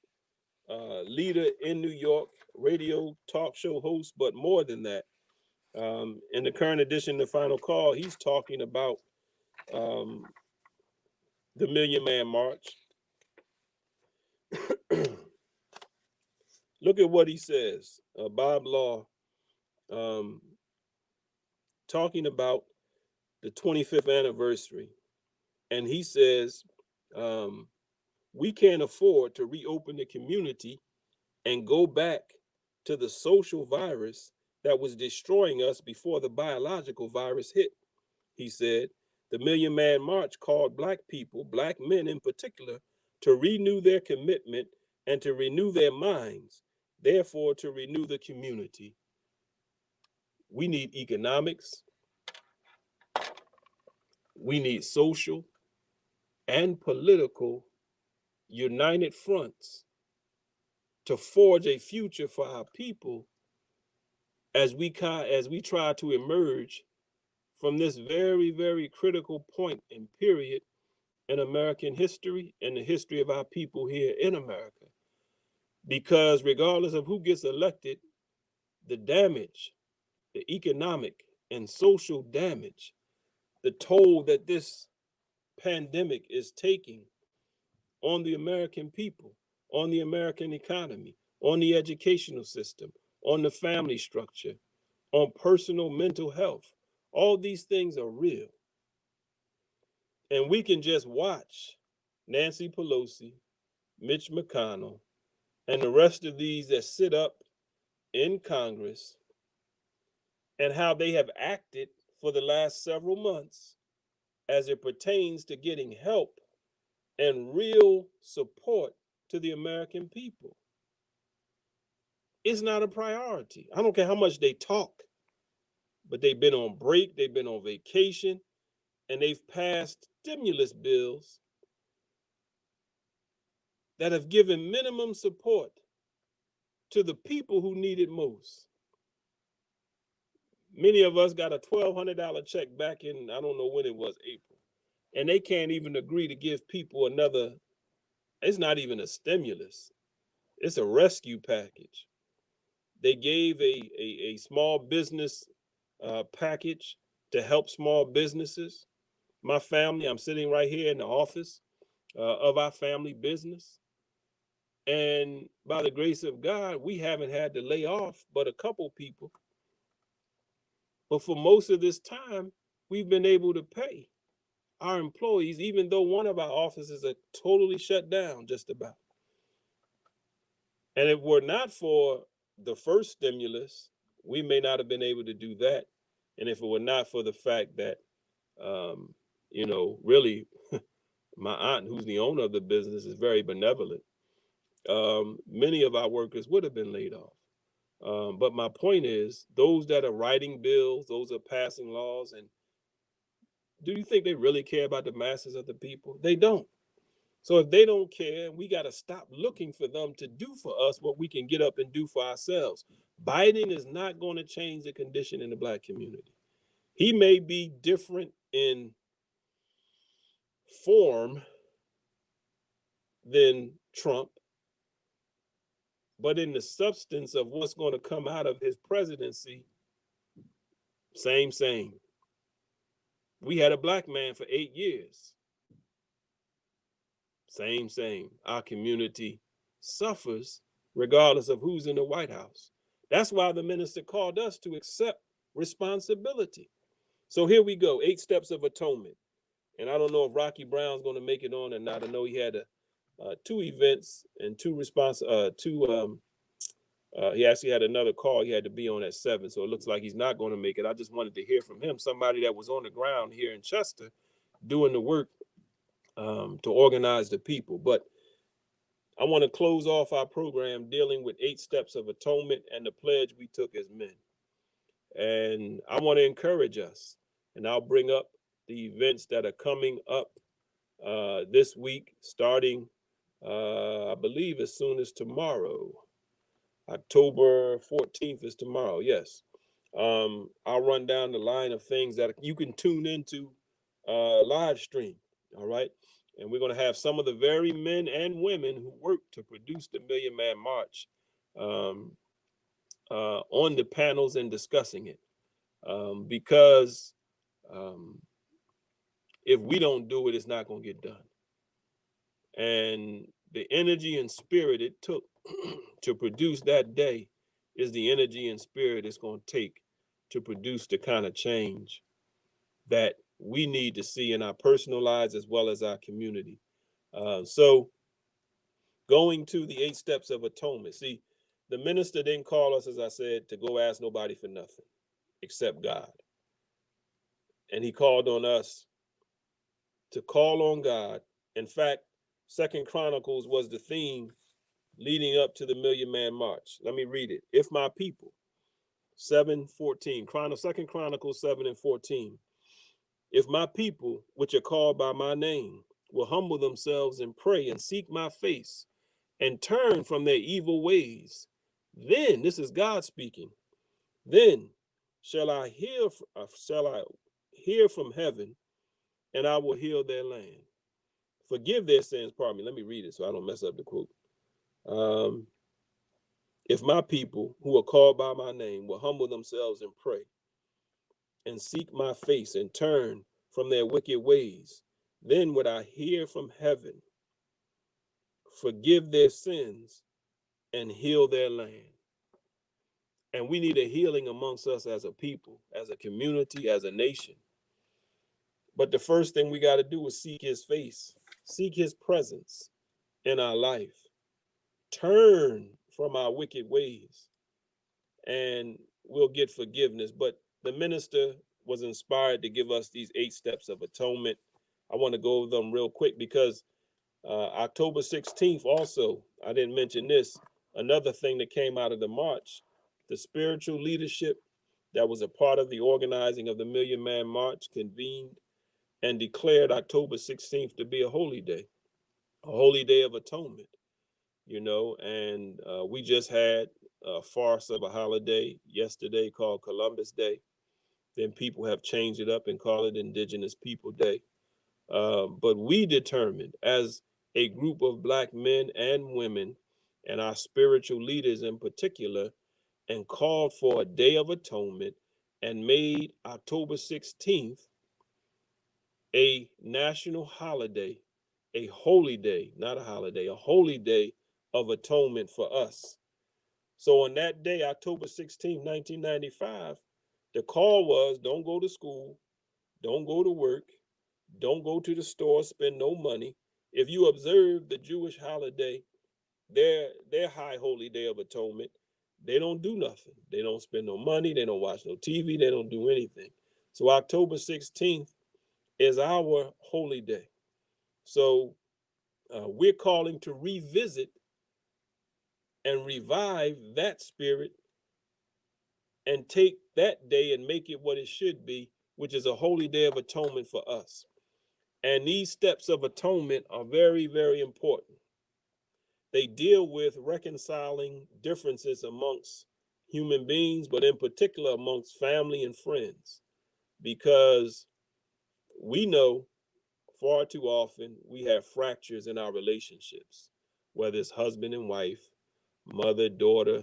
leader in New York, radio talk show host, but more than that. In the current edition of Final Call, he's talking about the Million Man March. Look at what he says. Bob Law, talking about the 25th anniversary. And he says, we can't afford to reopen the community and go back to the social virus that was destroying us before the biological virus hit. He said, the Million Man March called Black people, Black men in particular, to renew their commitment and to renew their minds, therefore to renew the community. We need economics, we need social and political united fronts to forge a future for our people as we try to emerge from this very, very critical point and period in American history and the history of our people here in America. Because regardless of who gets elected, the damage, the economic and social damage, the toll that this pandemic is taking on the American people, on the American economy, on the educational system, on the family structure, on personal mental health. All these things are real. And we can just watch Nancy Pelosi, Mitch McConnell, and the rest of these that sit up in Congress and how they have acted for the last several months as it pertains to getting help and real support to the American people. It's not a priority. I don't care how much they talk, but they've been on break, they've been on vacation, and they've passed stimulus bills that have given minimum support to the people who need it most. Many of us got a $1,200 check back in, I don't know when it was, April. And they can't even agree to give people another, it's not even a stimulus. It's a rescue package. They gave a small business package to help small businesses. My family, I'm sitting right here in the office of our family business. And by the grace of God, we haven't had to lay off but a couple people. But for most of this time, we've been able to pay our employees, even though one of our offices are totally shut down, just about. And if it were not for the first stimulus, we may not have been able to do that. And if it were not for the fact that, really, my aunt, who's the owner of the business, is very benevolent, many of our workers would have been laid off. But my point is, those that are writing bills, those are passing laws, and do you think they really care about the masses of the people? They don't. So if they don't care, we got to stop looking for them to do for us what we can get up and do for ourselves. Biden is not going to change the condition in the Black community. He may be different in form than Trump, but in the substance of what's going to come out of his presidency, same. We had a Black man for 8 years. Same. Our community suffers regardless of who's in the White House. That's why the minister called us to accept responsibility. So here we go, 8 steps of atonement. And I don't know if Rocky Brown's going to make it on or not. I know he had 2 events and 2 he actually had another call he had to be on at 7. So it looks like he's not going to make it. I just wanted to hear from him, somebody that was on the ground here in Chester doing the work to organize the people. But I want to close off our program dealing with 8 steps of atonement and the pledge we took as men. And I want to encourage us, and I'll bring up the events that are coming up this week, starting, I believe, as soon as tomorrow. October 14th is tomorrow, yes. I'll run down the line of things that you can tune into live stream, all right? And we're going to have some of the very men and women who worked to produce the Million Man March on the panels and discussing it. Because if we don't do it, it's not going to get done. And the energy and spirit it took to produce that day is the energy and spirit it's going to take to produce the kind of change that we need to see in our personal lives as well as our community. So going to the 8 steps of atonement. See, the minister didn't call us, as I said, to go ask nobody for nothing except God. And he called on us to call on God. In fact, 2nd Chronicles was the theme leading up to the Million Man March. Let me read it. If my people, 7:14, 2nd Chronicles 7:14. If my people, which are called by my name, will humble themselves and pray and seek my face and turn from their evil ways, then, this is God speaking, then shall I hear from heaven, and I will heal their land. Forgive their sins, pardon me. Let me read it so I don't mess up the quote. If my people who are called by my name will humble themselves and pray and seek my face and turn from their wicked ways, then would I hear from heaven, forgive their sins, and heal their land. And we need a healing amongst us as a people, as a community, as a nation. But the first thing we got to do is seek his face, seek his presence in our life, turn from our wicked ways, and we'll get forgiveness. But the minister was inspired to give us these 8 steps of atonement. I want to go over them real quick because October 16th also, I didn't mention this, another thing that came out of the march, the spiritual leadership that was a part of the organizing of the Million Man March convened and declared October 16th to be a holy day of atonement, and we just had a farce of a holiday yesterday called Columbus Day. then people have changed it up and call it Indigenous People Day. But we determined as a group of Black men and women, and our spiritual leaders in particular, and called for a Day of Atonement and made October 16th a national holiday, a holy day, not a holiday, a holy day of atonement for us. So on that day, October 16th, 1995, the call was don't go to school, don't go to work, don't go to the store, spend no money. If you observe the Jewish holiday, their high holy day of atonement, they don't do nothing. They don't spend no money, they don't watch no TV, they don't do anything. So October 16th is our holy day. So we're calling to revisit and revive that spirit and take that day and make it what it should be, which is a holy day of atonement for us. And these steps of atonement are very, very important. They deal with reconciling differences amongst human beings, but in particular amongst family and friends, because we know far too often we have fractures in our relationships, whether it's husband and wife, mother, daughter,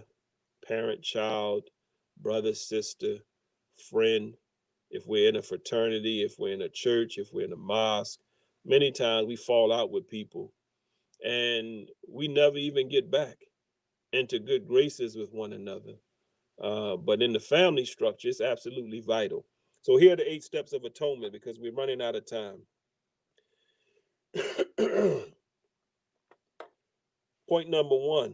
parent, child, brother, sister, friend. If we're in a fraternity, if we're in a church, if we're in a mosque, many times we fall out with people and we never even get back into good graces with one another. But in the family structure, it's absolutely vital. So here are the 8 steps of atonement because we're running out of time. Point number 1.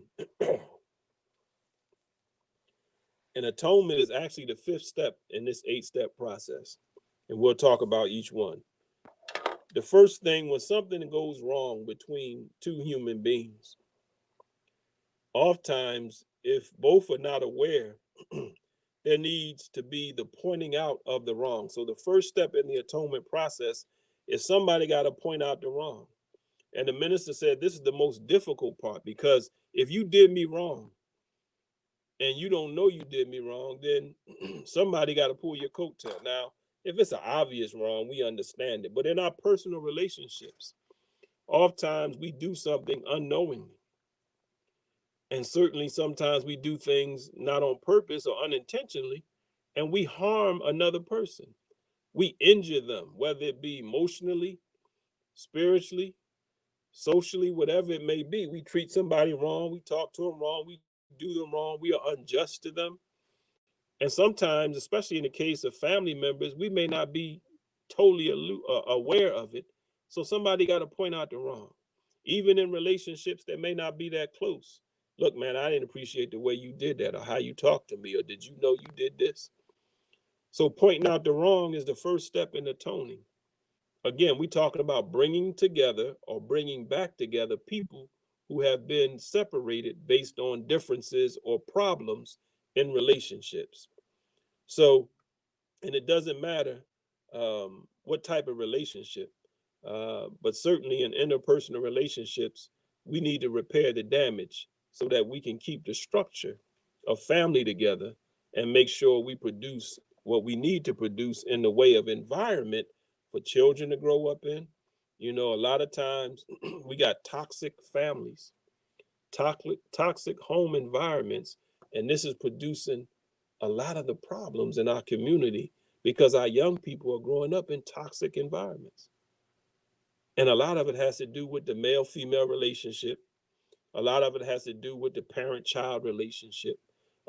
And atonement is actually the 5th step in this 8-step process. And we'll talk about each one. The first thing, when something goes wrong between two human beings, oftentimes, if both are not aware, there needs to be the pointing out of the wrong. So the first step in the atonement process is somebody got to point out the wrong. And the minister said, this is the most difficult part, because if you did me wrong and you don't know you did me wrong, then somebody got to pull your coattail. Now, if it's an obvious wrong, we understand it. But in our personal relationships, oftentimes we do something unknowingly. And certainly sometimes we do things not on purpose or unintentionally, and we harm another person. We injure them, whether it be emotionally, spiritually, socially, whatever it may be. We treat somebody wrong, we talk to them wrong, we do them wrong, we are unjust to them. And sometimes, especially in the case of family members, we may not be totally aware of it. So somebody got to point out the wrong. Even in relationships that may not be that close. Look, man, I didn't appreciate the way you did that, or how you talked to me, or did you know you did this? So pointing out the wrong is the first step in atoning. Again, we're talking about bringing together or bringing back together people who have been separated based on differences or problems in relationships. So, and it doesn't matter what type of relationship, but certainly in interpersonal relationships, we need to repair the damage so that we can keep the structure of family together and make sure we produce what we need to produce in the way of environment for children to grow up in. You know, a lot of times we got toxic families, toxic home environments, and this is producing a lot of the problems in our community because our young people are growing up in toxic environments. And a lot of it has to do with the male-female relationship. A lot of it has to do with the parent-child relationship.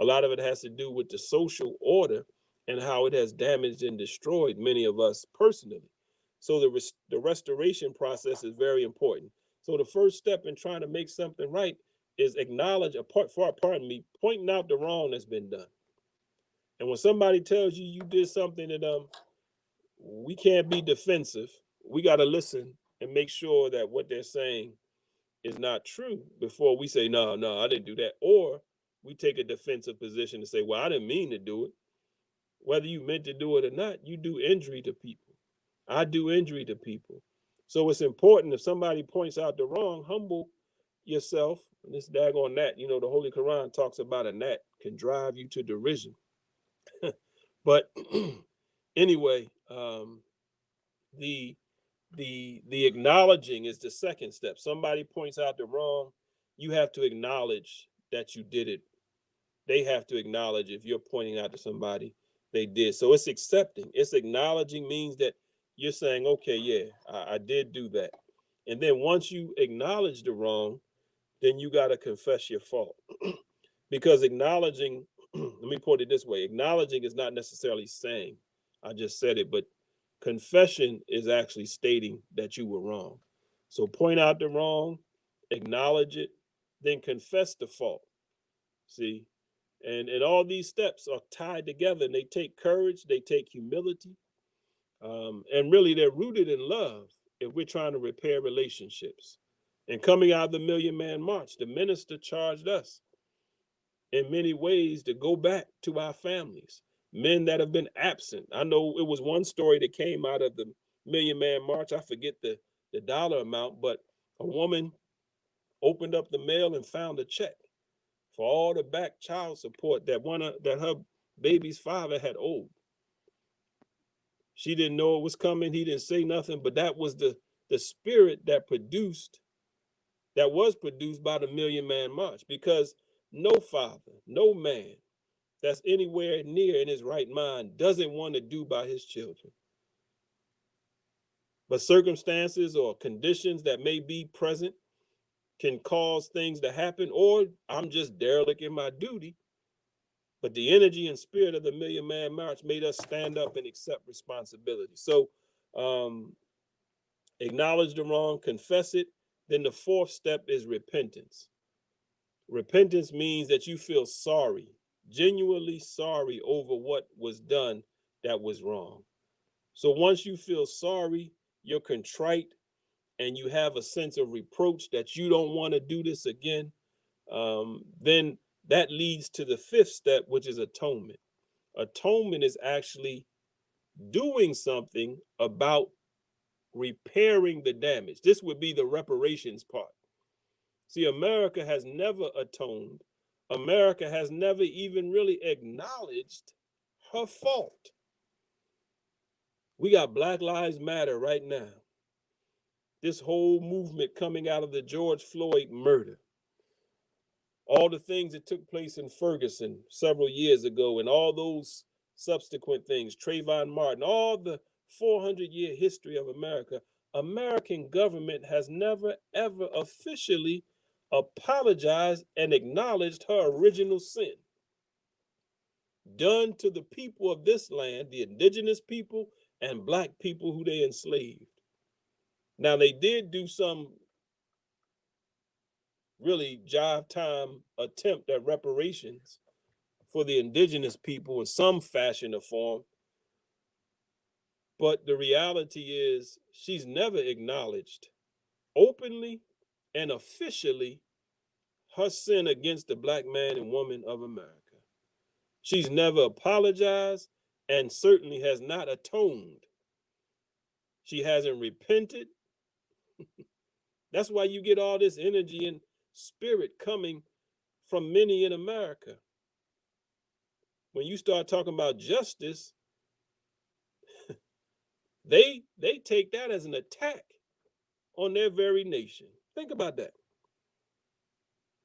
A lot of it has to do with the social order and how it has damaged and destroyed many of us personally. So the restoration process is very important. So the first step in trying to make something right is pointing out the wrong that's been done. And when somebody tells you you did something that we can't be defensive. We got to listen and make sure that what they're saying is not true before we say, no, I didn't do that. Or we take a defensive position and say, well, I didn't mean to do it. Whether you meant to do it or not, you do injury to people. I do injury to people. So it's important if somebody points out the wrong, humble yourself. And this daggone gnat, you know, the Holy Quran talks about a gnat can drive you to derision. But Anyway, the acknowledging is the second step. Somebody points out the wrong, you have to acknowledge that you did it. They have to acknowledge if you're pointing out to somebody they did. So it's accepting. It's acknowledging means that you're saying, okay, yeah, I did do that. And then once you acknowledge the wrong, then you got to confess your fault. Because acknowledging, let me put it this way, acknowledging is not necessarily saying, I just said it, but confession is actually stating that you were wrong. So point out the wrong, acknowledge it, then confess the fault. See? And all these steps are tied together, and they take courage, they take humility, and really they're rooted in love if we're trying to repair relationships. And coming out of the Million Man March, the minister charged us in many ways to go back to our families, men that have been absent. I know it was one story that came out of the Million Man March. I forget the dollar amount, but a woman opened up the mail and found a check for all the back child support that her baby's father had owed. She didn't know it was coming. He didn't say nothing, but that was the spirit that was produced by the Million Man March, because no father, no man that's anywhere near in his right mind doesn't want to do by his children. But circumstances or conditions that may be present can cause things to happen, or I'm just derelict in my duty. But the energy and spirit of the Million Man March made us stand up and accept responsibility. So acknowledge the wrong, confess it. Then the fourth step is repentance. Repentance means that you feel sorry, genuinely sorry over what was done that was wrong. So once you feel sorry, you're contrite, and you have a sense of reproach that you don't want to do this again, then that leads to the fifth step, which is atonement. Atonement is actually doing something about repairing the damage. This would be the reparations part. See, America has never atoned. America has never even really acknowledged her fault. We got Black Lives Matter right now. This whole movement coming out of the George Floyd murder. All the things that took place in Ferguson several years ago, and all those subsequent things, Trayvon Martin, all the 400-year history of America, American government has never, ever officially apologized and acknowledged her original sin done to the people of this land, the indigenous people and Black people who they enslaved. Now, they did do some really jive time attempt at reparations for the indigenous people in some fashion or form. But the reality is, she's never acknowledged openly and officially her sin against the Black man and woman of America. She's never apologized and certainly has not atoned. She hasn't repented. That's why you get all this energy and spirit coming from many in America. When you start talking about justice, they take that as an attack on their very nation. Think about that.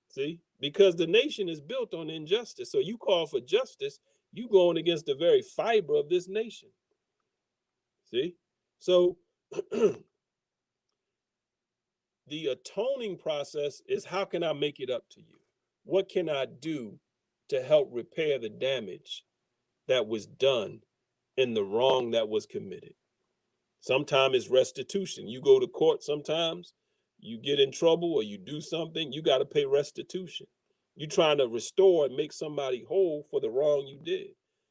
See, because the nation is built on injustice. So you call for justice, you going against the very fiber of this nation. See, so the atoning process is, how can I make it up to you? What can I do to help repair the damage that was done and the wrong that was committed? Sometimes it's restitution. You go to court, sometimes you get in trouble or you do something, you got to pay restitution. You're trying to restore and make somebody whole for the wrong you did.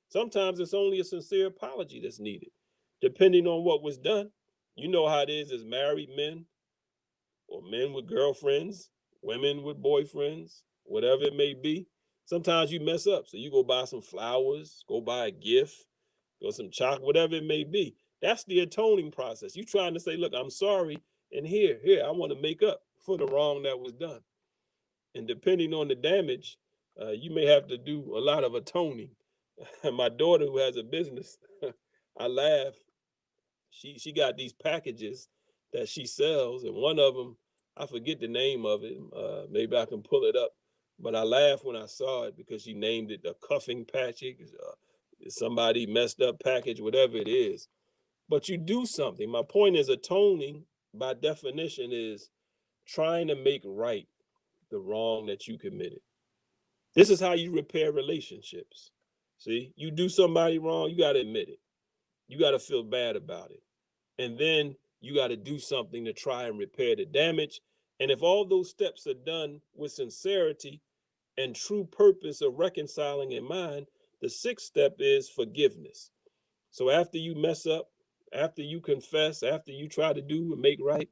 Sometimes it's only a sincere apology that's needed, depending on what was done. You know how it is as married men, or men with girlfriends, women with boyfriends, whatever it may be. Sometimes you mess up. So you go buy some flowers, go buy a gift, go some chocolate, whatever it may be. That's the atoning process. You trying to say, look, I'm sorry, and here, I want to make up for the wrong that was done. And depending on the damage, you may have to do a lot of atoning. My daughter, who has a business, I laugh. She got these packages that she sells, and one of them, I forget the name of it. Maybe I can pull it up. But I laughed when I saw it because she named it a cuffing package, somebody messed up package, whatever it is. But you do something. My point is, atoning, by definition, is trying to make right the wrong that you committed. This is how you repair relationships. See, you do somebody wrong, you got to admit it. You got to feel bad about it. And then you got to do something to try and repair the damage. And if all those steps are done with sincerity and true purpose of reconciling in mind, the sixth step is forgiveness. So after you mess up, after you confess, after you try to do and make right,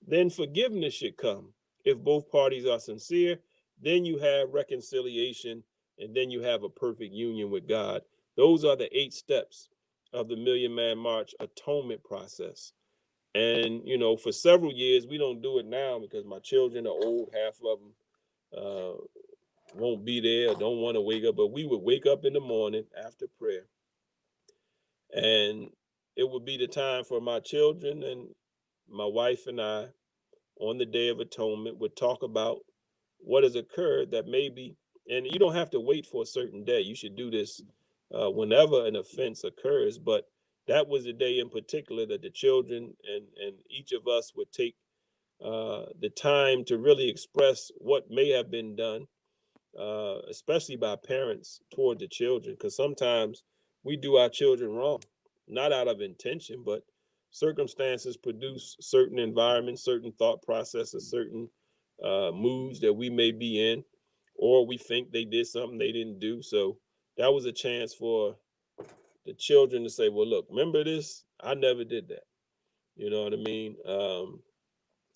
then forgiveness should come. If both parties are sincere, then you have reconciliation, and then you have a perfect union with God. Those are the 8 steps of the Million Man March atonement process. And, for several years, we don't do it now because my children are old, half of them won't be there or don't want to wake up. But we would wake up in the morning after prayer, and it would be the time for my children and my wife and I on the Day of Atonement would talk about what has occurred that maybe, and you don't have to wait for a certain day. You should do this whenever an offense occurs. But that was the day in particular that the children and each of us would take the time to really express what may have been done, especially by parents toward the children, because sometimes we do our children wrong, not out of intention, but circumstances produce certain environments, certain thought processes, certain moods that we may be in, or we think they did something they didn't do. So that was a chance for the children to say, well, look, remember this? I never did that. You know what I mean?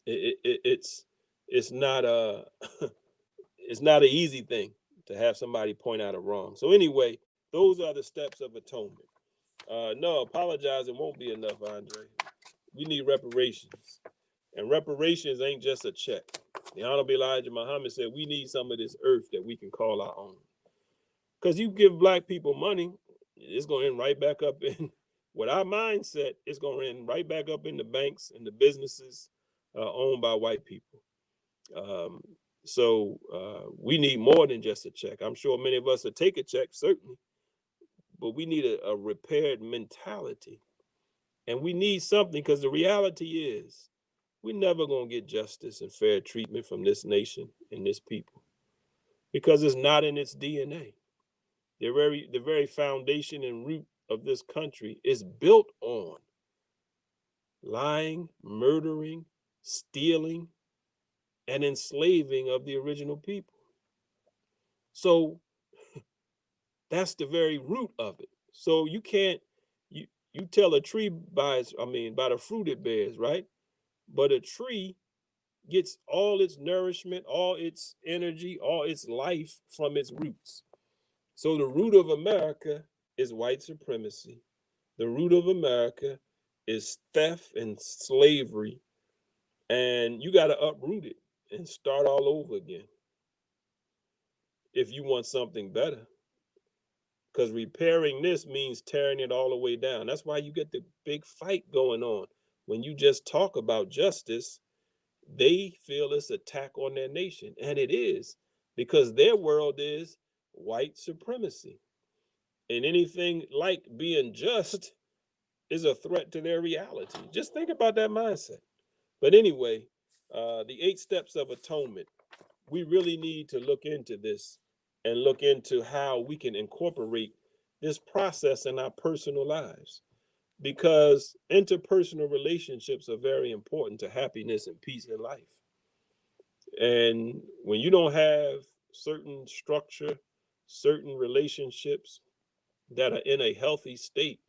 It's not a it's not an easy thing to have somebody point out a wrong. So anyway, those are the steps of atonement. No, apologizing won't be enough, Andre. We need reparations. And reparations ain't just a check. The Honorable Elijah Muhammad said we need some of this earth that we can call our own. Because you give black people money, it's going to end right back up in, with our mindset, it's going to end right back up in the banks and the businesses owned by white people. So we need more than just a check. I'm sure many of us will take a check, certainly, but we need a repaired mentality. And we need something, because the reality is we're never going to get justice and fair treatment from this nation and this people, because it's not in its DNA. The very foundation and root of this country is built on lying, murdering, stealing, and enslaving of the original people. So that's the very root of it. So you can't, you tell a tree by the fruit it bears, right? But a tree gets all its nourishment, all its energy, all its life from its roots. So the root of America is white supremacy. The root of America is theft and slavery. And you got to uproot it and start all over again if you want something better. Because repairing this means tearing it all the way down. That's why you get the big fight going on. When you just talk about justice, they feel it's an attack on their nation. And it is, because their world is white supremacy. And anything like being just is a threat to their reality. Just think about that mindset. But anyway, the 8 steps of atonement, we really need to look into this and look into how we can incorporate this process in our personal lives, because interpersonal relationships are very important to happiness and peace in life. And when you don't have certain structure, certain relationships that are in a healthy state,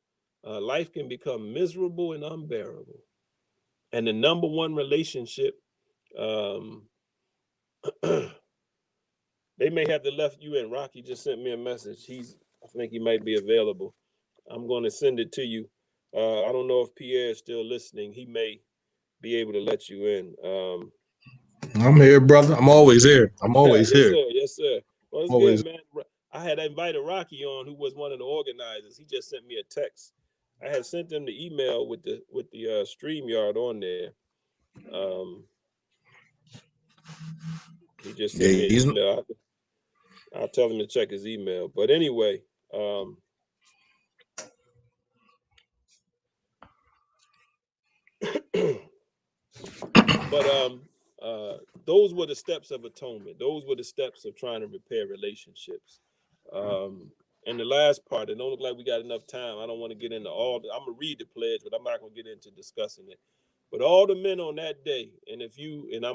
life can become miserable and unbearable. And the number one relationship, they may have to left you in. Rocky just sent me a message. I think he might be available. I'm going to send it to you. I don't know if Pierre is still listening. He may be able to let you in. I'm here, brother. I'm always here. I'm always Yes, here. sir. Yes, sir. Well, it's Always. good, man. I had invited Rocky on, who was one of the organizers. He just sent me a text. I had sent them the email with the StreamYard on there. He just sent me an email. I'll tell him to check his email. But anyway, those were the steps of atonement. Those were the steps of trying to repair relationships. And the last part, it don't look like we got enough time. I don't want to get into I'm gonna read the pledge, but I'm not gonna get into discussing it. But all the men on that day, and I'm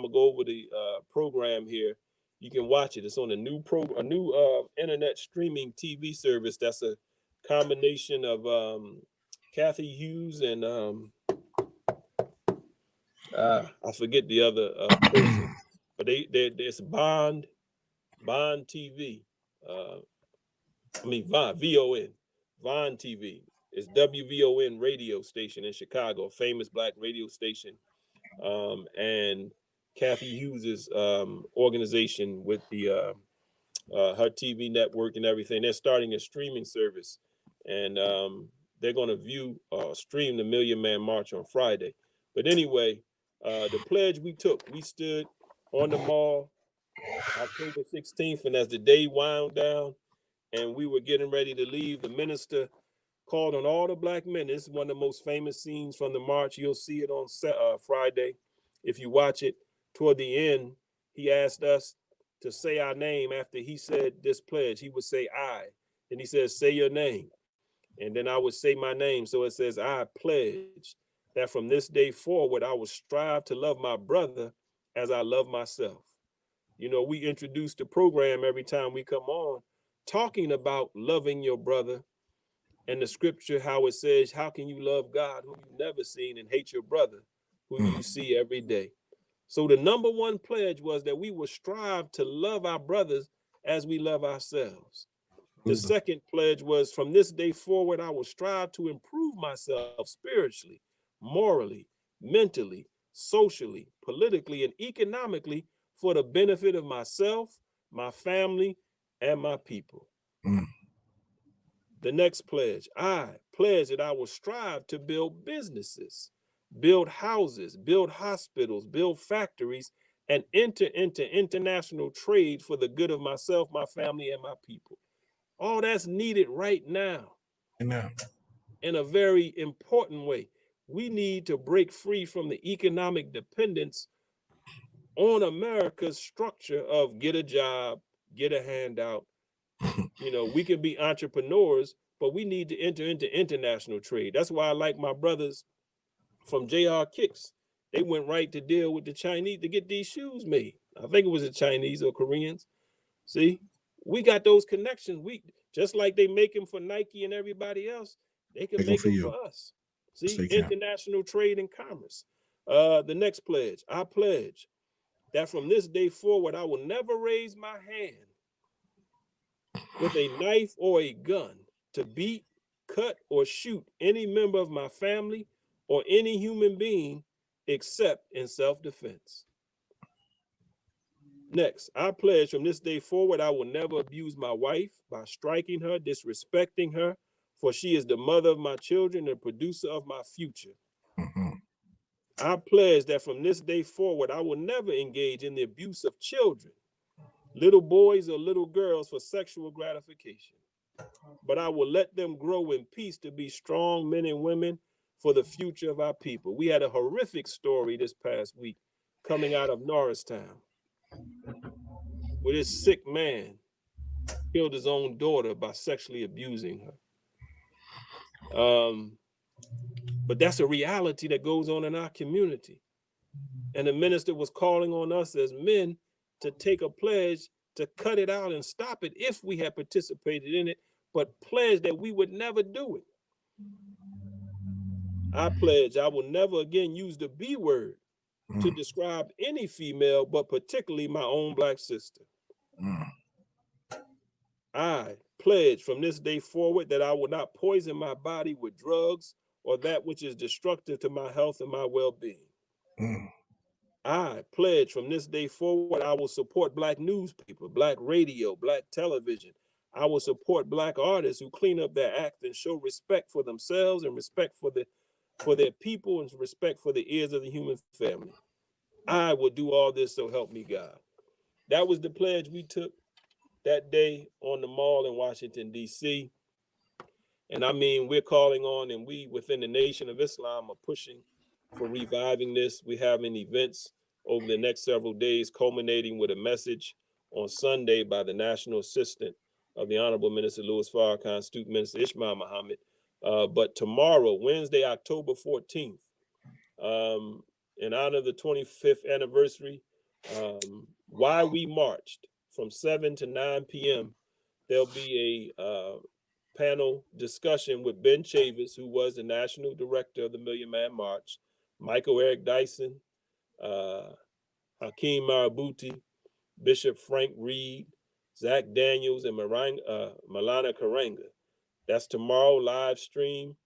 gonna go over the program here. You can watch it. It's on a new internet streaming TV service. That's a combination of Kathy Hughes and I forget the other person, but there's Bond TV. Vaughn TV. It's WVON radio station in Chicago, a famous black radio station. And Kathy Hughes's organization with the her TV network and everything. They're starting a streaming service, and they're going to stream the Million Man March on Friday. But anyway, the pledge we took, we stood on the mall October 16th, and as the day wound down and we were getting ready to leave, the minister called on all the black men. This is one of the most famous scenes from the march. You'll see it on Friday if you watch it. Toward the end, he asked us to say our name after he said this pledge. He would say I. Then he says, say your name. And then I would say my name. So it says, I pledge that from this day forward, I will strive to love my brother as I love myself. You know, we introduce the program every time we come on, talking about loving your brother, and the scripture, how it says, how can you love God who you've never seen and hate your brother who you see every day? So the number one pledge was that we will strive to love our brothers as we love ourselves. The second pledge was, from this day forward, I will strive to improve myself spiritually, morally, mentally, socially, politically, and economically for the benefit of myself, my family, and my people. The next pledge, I pledge that I will strive to build businesses, build houses, build hospitals, build factories, and enter into international trade for the good of myself, my family, and my people. All that's needed right now. In a very important way. We need to break free from the economic dependence on America's structure of get a job, get a handout. You know, we can be entrepreneurs, but we need to enter into international trade. That's why I like my brothers from JR Kicks. They went right to deal with the Chinese to get these shoes made. I think it was the Chinese or Koreans. See, we got those connections. We just like they make them for Nike and everybody else, they can make them for us. See, international trade and commerce. The next pledge, I pledge that from this day forward, I will never raise my hand with a knife or a gun to beat, cut, or shoot any member of my family or any human being except in self-defense. Next, I pledge from this day forward, I will never abuse my wife by striking her, disrespecting her, for she is the mother of my children and producer of my future. I pledge that from this day forward, I will never engage in the abuse of children, little boys or little girls, for sexual gratification, but I will let them grow in peace to be strong men and women for the future of our people. We had a horrific story this past week coming out of Norristown, where this sick man killed his own daughter by sexually abusing her. But that's a reality that goes on in our community. And the minister was calling on us as men to take a pledge to cut it out and stop it if we had participated in it, but pledge that we would never do it. I pledge I will never again use the B word to describe any female, but particularly my own black sister. I pledge from this day forward that I will not poison my body with drugs or that which is destructive to my health and my well-being. I pledge from this day forward, I will support black newspaper, black radio, black television. I will support Black artists who clean up their act and show respect for themselves and respect for their people and respect for the ears of the human family. I will do all this, so help me God. That was the pledge we took that day on the mall in Washington, D.C. And I mean, we're calling on, and we within the Nation of Islam are pushing for reviving this. We're having events over the next several days, culminating with a message on Sunday by the National Assistant of the Honorable Minister Louis Farrakhan, Student Minister Ishmael Muhammad. But tomorrow, Wednesday, October 14th, in honor of the 25th anniversary, Why We Marched, from 7 to 9 p.m., there'll be a panel discussion with Ben Chavis, who was the national director of the Million Man March, Michael Eric Dyson, Hakeem Marabuti, Bishop Frank Reed, Zach Daniels, and Malana Karanga. That's tomorrow, live stream.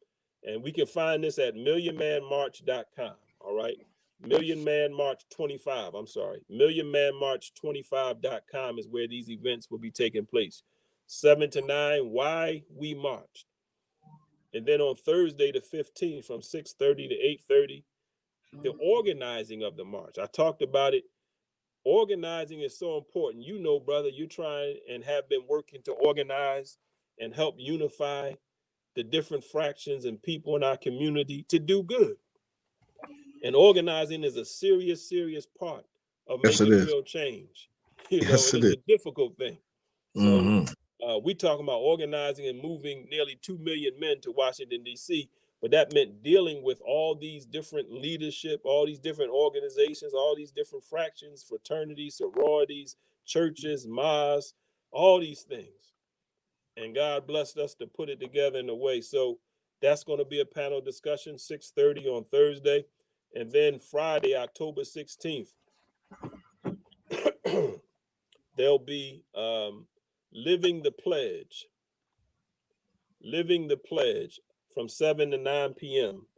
And we can find this at millionmanmarch.com. All right. Millionmanmarch25. I'm sorry. Millionmanmarch25.com is where these events will be taking place. 7 to 9, Why We Marched. And then on Thursday the 15th from 6:30 to 8:30, the organizing of the march. I talked about it. Organizing is so important. You know, brother, you're trying and have been working to organize and help unify the different fractions and people in our community to do good. And organizing is a serious, serious part of making real change. You know, it is a difficult thing. So we talking about organizing and moving nearly 2 million men to Washington, D.C., but that meant dealing with all these different leadership, all these different organizations, all these different fractions, fraternities, sororities, churches, mosques, all these things. And God blessed us to put it together in a way. So that's going to be a panel discussion, 6:30 on Thursday. And then Friday, October 16th, there'll be Living the Pledge from 7 to 9 p.m.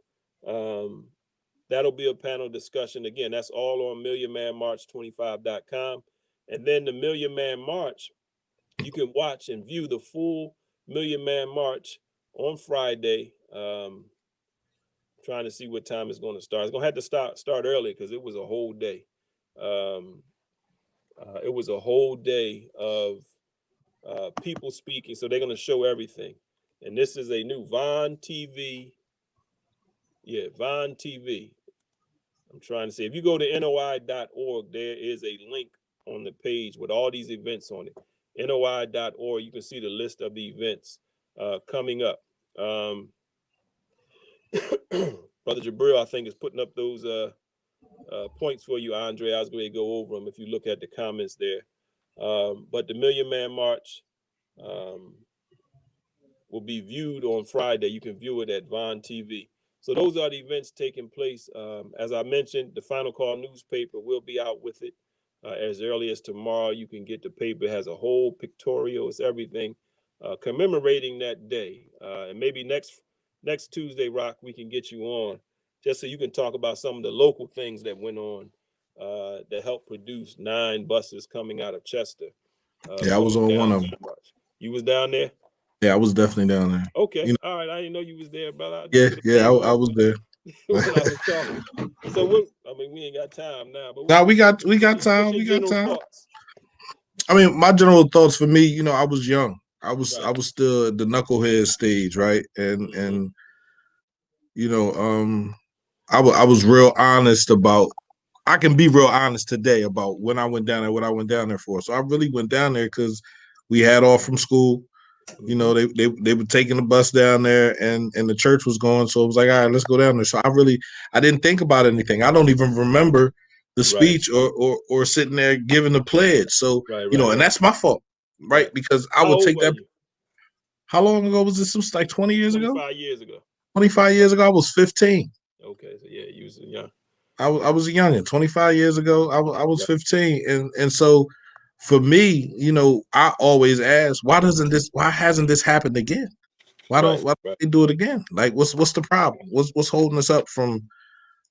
That'll be a panel discussion. Again, that's all on millionmanmarch25.com. And then the Million Man March, you can watch and view the full Million Man March on Friday. Trying to see what time it's going to start. It's going to have to start early because it was a whole day. It was a whole day of people speaking. So they're going to show everything. And this is a new Vaughn TV. Yeah, Vaughn TV. I'm trying to see. If you go to noi.org, there is a link on the page with all these events on it. noi.org, you can see the list of the events coming up. Brother Jabril, I think, is putting up those points for you, Andre. I was going to go over them if you look at the comments there. But the Million Man March will be viewed on Friday. You can view it at Vaughn TV. So those are the events taking place. As I mentioned, the Final Call newspaper will be out with it as early as tomorrow. You can get the paper. It has a whole pictorial. It's everything commemorating that day. And maybe next Tuesday, Rock, we can get you on just so you can talk about some of the local things that went on that helped produce 9 buses coming out of Chester. Yeah, I was on one of them. You was down there? Yeah, I was definitely down there. Okay. All right. I didn't know you was there, brother. I was there. When I was talking. So we ain't got time now, but we got time. We got time. Thoughts? I mean, my general thoughts for me, you know, I was young. I was still at the knucklehead stage, right? And you know, I was real honest about. I can be real honest today about when I went down there, what I went down there for. So I really went down there because we had off from school. You know, they were taking the bus down there, and the church was going. So it was like, all right, let's go down there. So I didn't think about anything. I don't even remember the speech or sitting there giving the pledge. So you know, and that's my fault, right? Because I would take that. How long ago was this? It was like 20 years ago. 25 years ago. 25 years ago, I was 15. Okay, so yeah, you was young. I was a youngin. 25 years ago, I was 15, and so for me, you know, I always ask, why hasn't this happened again? Why don't they do it again? Like, what's the problem? What's holding us up from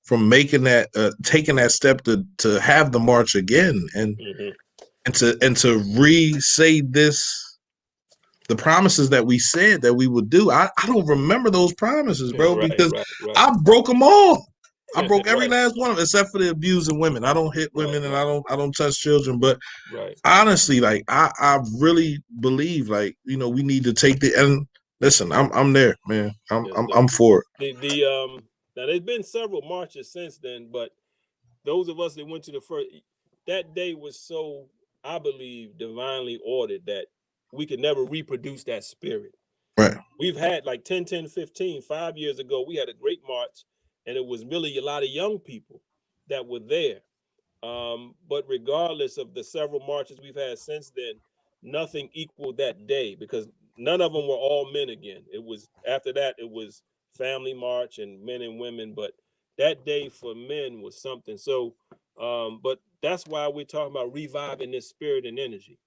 making that taking that step to have the march again and to re-say this the promises that we said that we would do. I don't remember those promises, bro, because I broke them all. I broke every last one of them, except for the abusing women. I don't hit women, and I don't touch children. But honestly, like I really believe, like, you know, we need to take the and listen. I'm there, man. I'm for it. Now there's been several marches since then, but those of us that went to the first, that day was so, I believe, divinely ordered that we could never reproduce that spirit. Right. We've had like 10, 15, 5 years ago, we had a great march, and it was really a lot of young people that were there. But regardless of the several marches we've had since then, nothing equaled that day, because none of them were all men again. It was, after that, it was family march and men and women, but that day for men was something. So, but that's why we're talking about reviving this spirit and energy,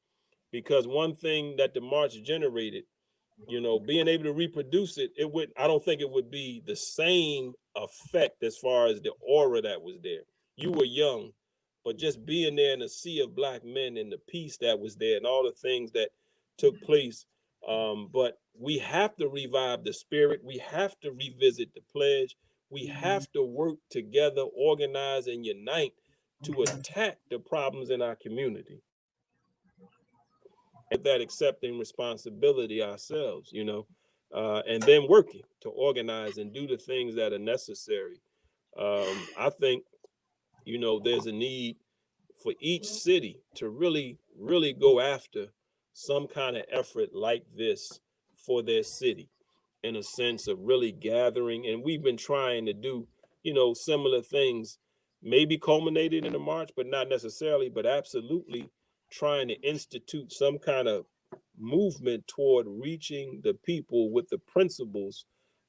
because one thing that the march generated, you know, being able to reproduce it, I don't think it would be the same effect as far as the aura that was there. You were young, but just being there in a sea of black men and the peace that was there and all the things that took place. But we have to revive the spirit. We have to revisit the pledge. We have to work together, organize and unite to attack the problems in our community. That accepting responsibility ourselves, you know, and then working to organize and do the things that are necessary. I think, you know, there's a need for each city to really, really go after some kind of effort like this for their city, in a sense of really gathering. And we've been trying to do, you know, similar things, maybe culminated in a march, but not necessarily, but absolutely trying to institute some kind of movement toward reaching the people with the principles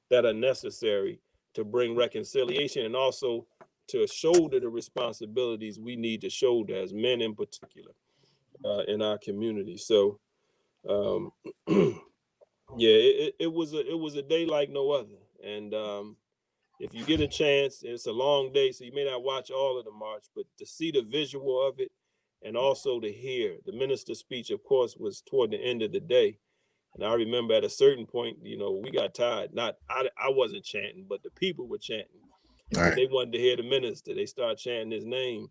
that are necessary to bring reconciliation, and also to shoulder the responsibilities we need to shoulder as men in particular in our community. So yeah, it was a day like no other. And if you get a chance, it's a long day, so you may not watch all of the march, but to see the visual of it, and also to hear the minister's speech, of course, was toward the end of the day. And I remember at a certain point, you know, we got tired. I wasn't chanting, but the people were chanting. Right. They wanted to hear the minister. They started chanting his name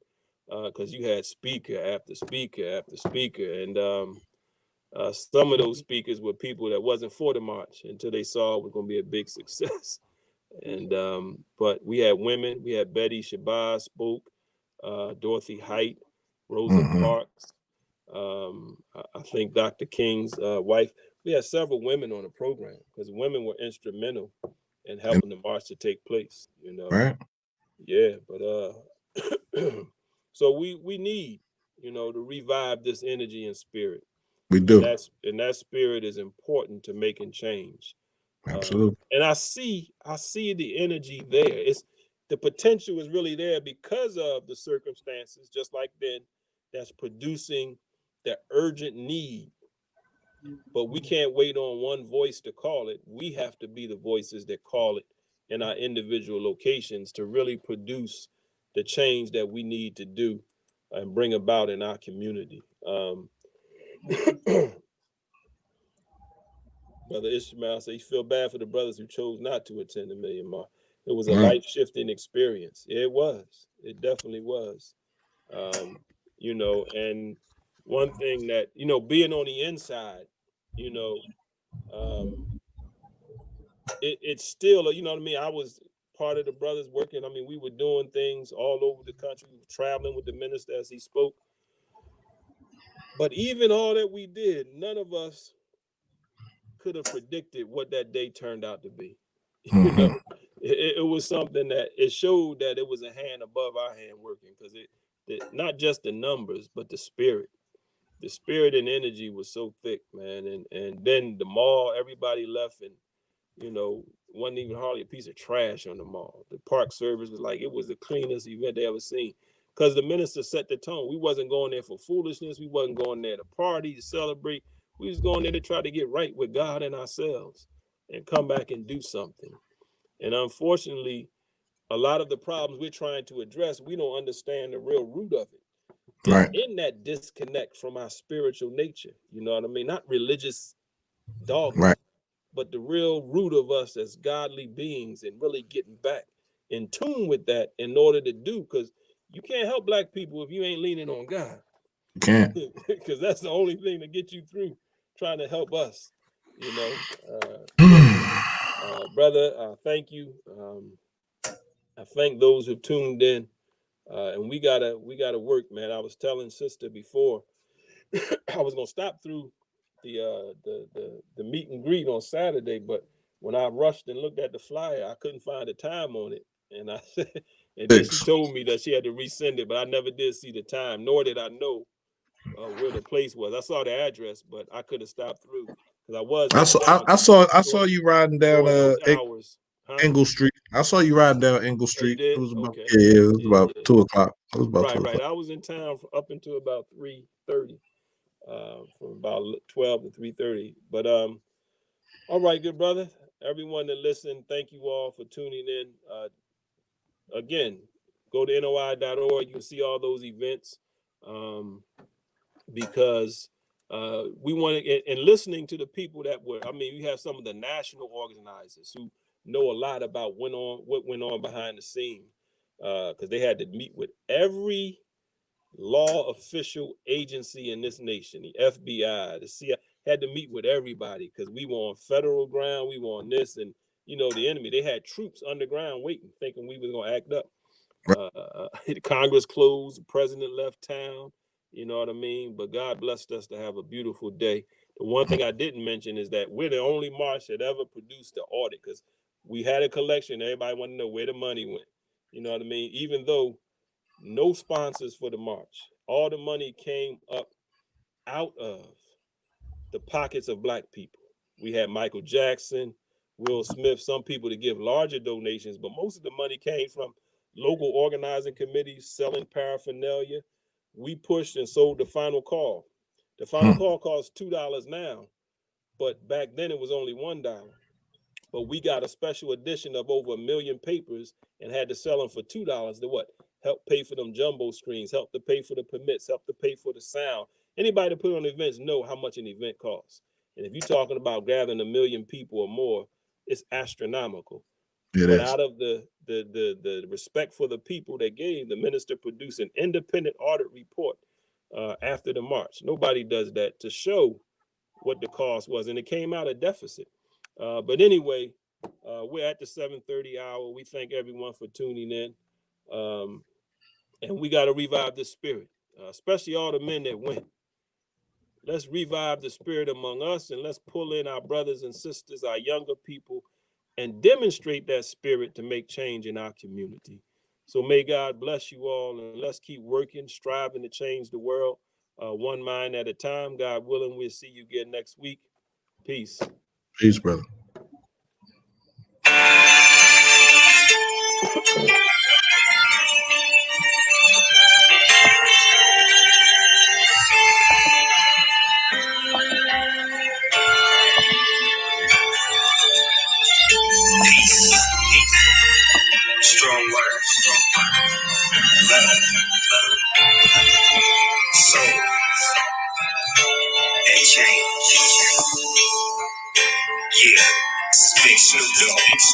because you had speaker after speaker after speaker. And some of those speakers were people that wasn't for the march until they saw it was going to be a big success. And but we had women. We had Betty Shabazz spoke, Dorothy Height, Rosa Parks. I think Dr. King's wife. We had several women on the program because women were instrumental in helping the march to take place. You know, right? Yeah, but so we need, you know, to revive this energy and spirit. We do, and that spirit is important to making change. Absolutely. And I see the energy there. It's the potential is really there because of the circumstances, just like then, that's producing the urgent need. But we can't wait on one voice to call it. We have to be the voices that call it in our individual locations to really produce the change that we need to do and bring about in our community. Brother Ishmael said he feel bad for the brothers who chose not to attend the Million March. It was a life-shifting experience. It was. It definitely was. You know, and one thing that, you know, being on the inside, you know, it's still, you know what I mean? I was part of the brothers working. I mean, we were doing things all over the country. We were traveling with the minister as he spoke. But even all that we did, none of us could have predicted what that day turned out to be. You know, it was something that it showed that it was a hand above our hand working, because not just the numbers, but the spirit and energy was so thick, man. And then the mall, everybody left, and, you know, wasn't even hardly a piece of trash on the mall. The park service was like, it was the cleanest event they ever seen, because the minister set the tone. We wasn't going there for foolishness. We wasn't going there to party, to celebrate. We was going there to try to get right with God and ourselves and come back and do something. And unfortunately, a lot of the problems we're trying to address, we don't understand the real root of it. It's in that disconnect from our spiritual nature. You know what I mean? Not religious dogma. Right. But the real root of us as godly beings and really getting back in tune with that in order to do, because you can't help black people if you ain't leaning on God. You can't. Because that's the only thing to get you through trying to help us, you know. Brother, thank you. I thank those who've tuned in. And we gotta work, man. I was telling sister before I was gonna stop through the meet and greet on Saturday, but when I rushed and looked at the flyer, I couldn't find the time on it, and I and then she told me that she had to resend it, but I never did see the time, nor did I know where the place was. I saw the address, but I could have stopped through because I was in town. I saw you riding down during those hours. Huh? Engle Street. I saw you riding down Engle Oh, you Street. It did? was about Okay. it was about 2:00. It was about Right, 2:00. I was in town up until about 3:30. From about 12 to 3:30. But all right, good brother. Everyone that listened, thank you all for tuning in. Again, go to noi.org. You can see all those events because we want to, and listening to the people that were, I mean, we have some of the national organizers who know a lot about what went on behind the scene because they had to meet with every law official agency in this nation, the FBI, the CIA, had to meet with everybody because we were on federal ground, we were on this, and the enemy, they had troops underground waiting, thinking we was gonna act up. The Congress closed, the president left town, you know what I mean? But God blessed us to have a beautiful day. The one thing I didn't mention is that we're the only march that ever produced the audit because we had a collection, everybody wanted to know where the money went. You know what I mean? Even though no sponsors for the march. All the money came up out of the pockets of black people. We had Michael Jackson, Will Smith, some people to give larger donations, but most of the money came from local organizing committees selling paraphernalia. We pushed and sold the final call. The final call costs $2 now, but back then it was only $1. But we got a special edition of over 1 million papers and had to sell them for $2 to what? Help pay for them jumbo screens, help to pay for the permits, help to pay for the sound. Anybody that put on events know how much an event costs. And if you're talking about gathering 1 million people or more, it's astronomical. But out of the respect for the people that gave, the minister produced an independent audit report after the march. Nobody does that to show what the cost was, and it came out a deficit. But anyway, we're at the 7:30 hour. We thank everyone for tuning in, and we got to revive the spirit, especially all the men that went. Let's revive the spirit among us, and let's pull in our brothers and sisters, our younger people, and demonstrate that spirit to make change in our community. So may God bless you all, and let's keep working, striving to change the world, one mind at a time. God willing, we'll see you again next week. Peace. Peace, brother. Peace. Strong words. Love. Soul. And change. Yeah. Big Snoop Dogg.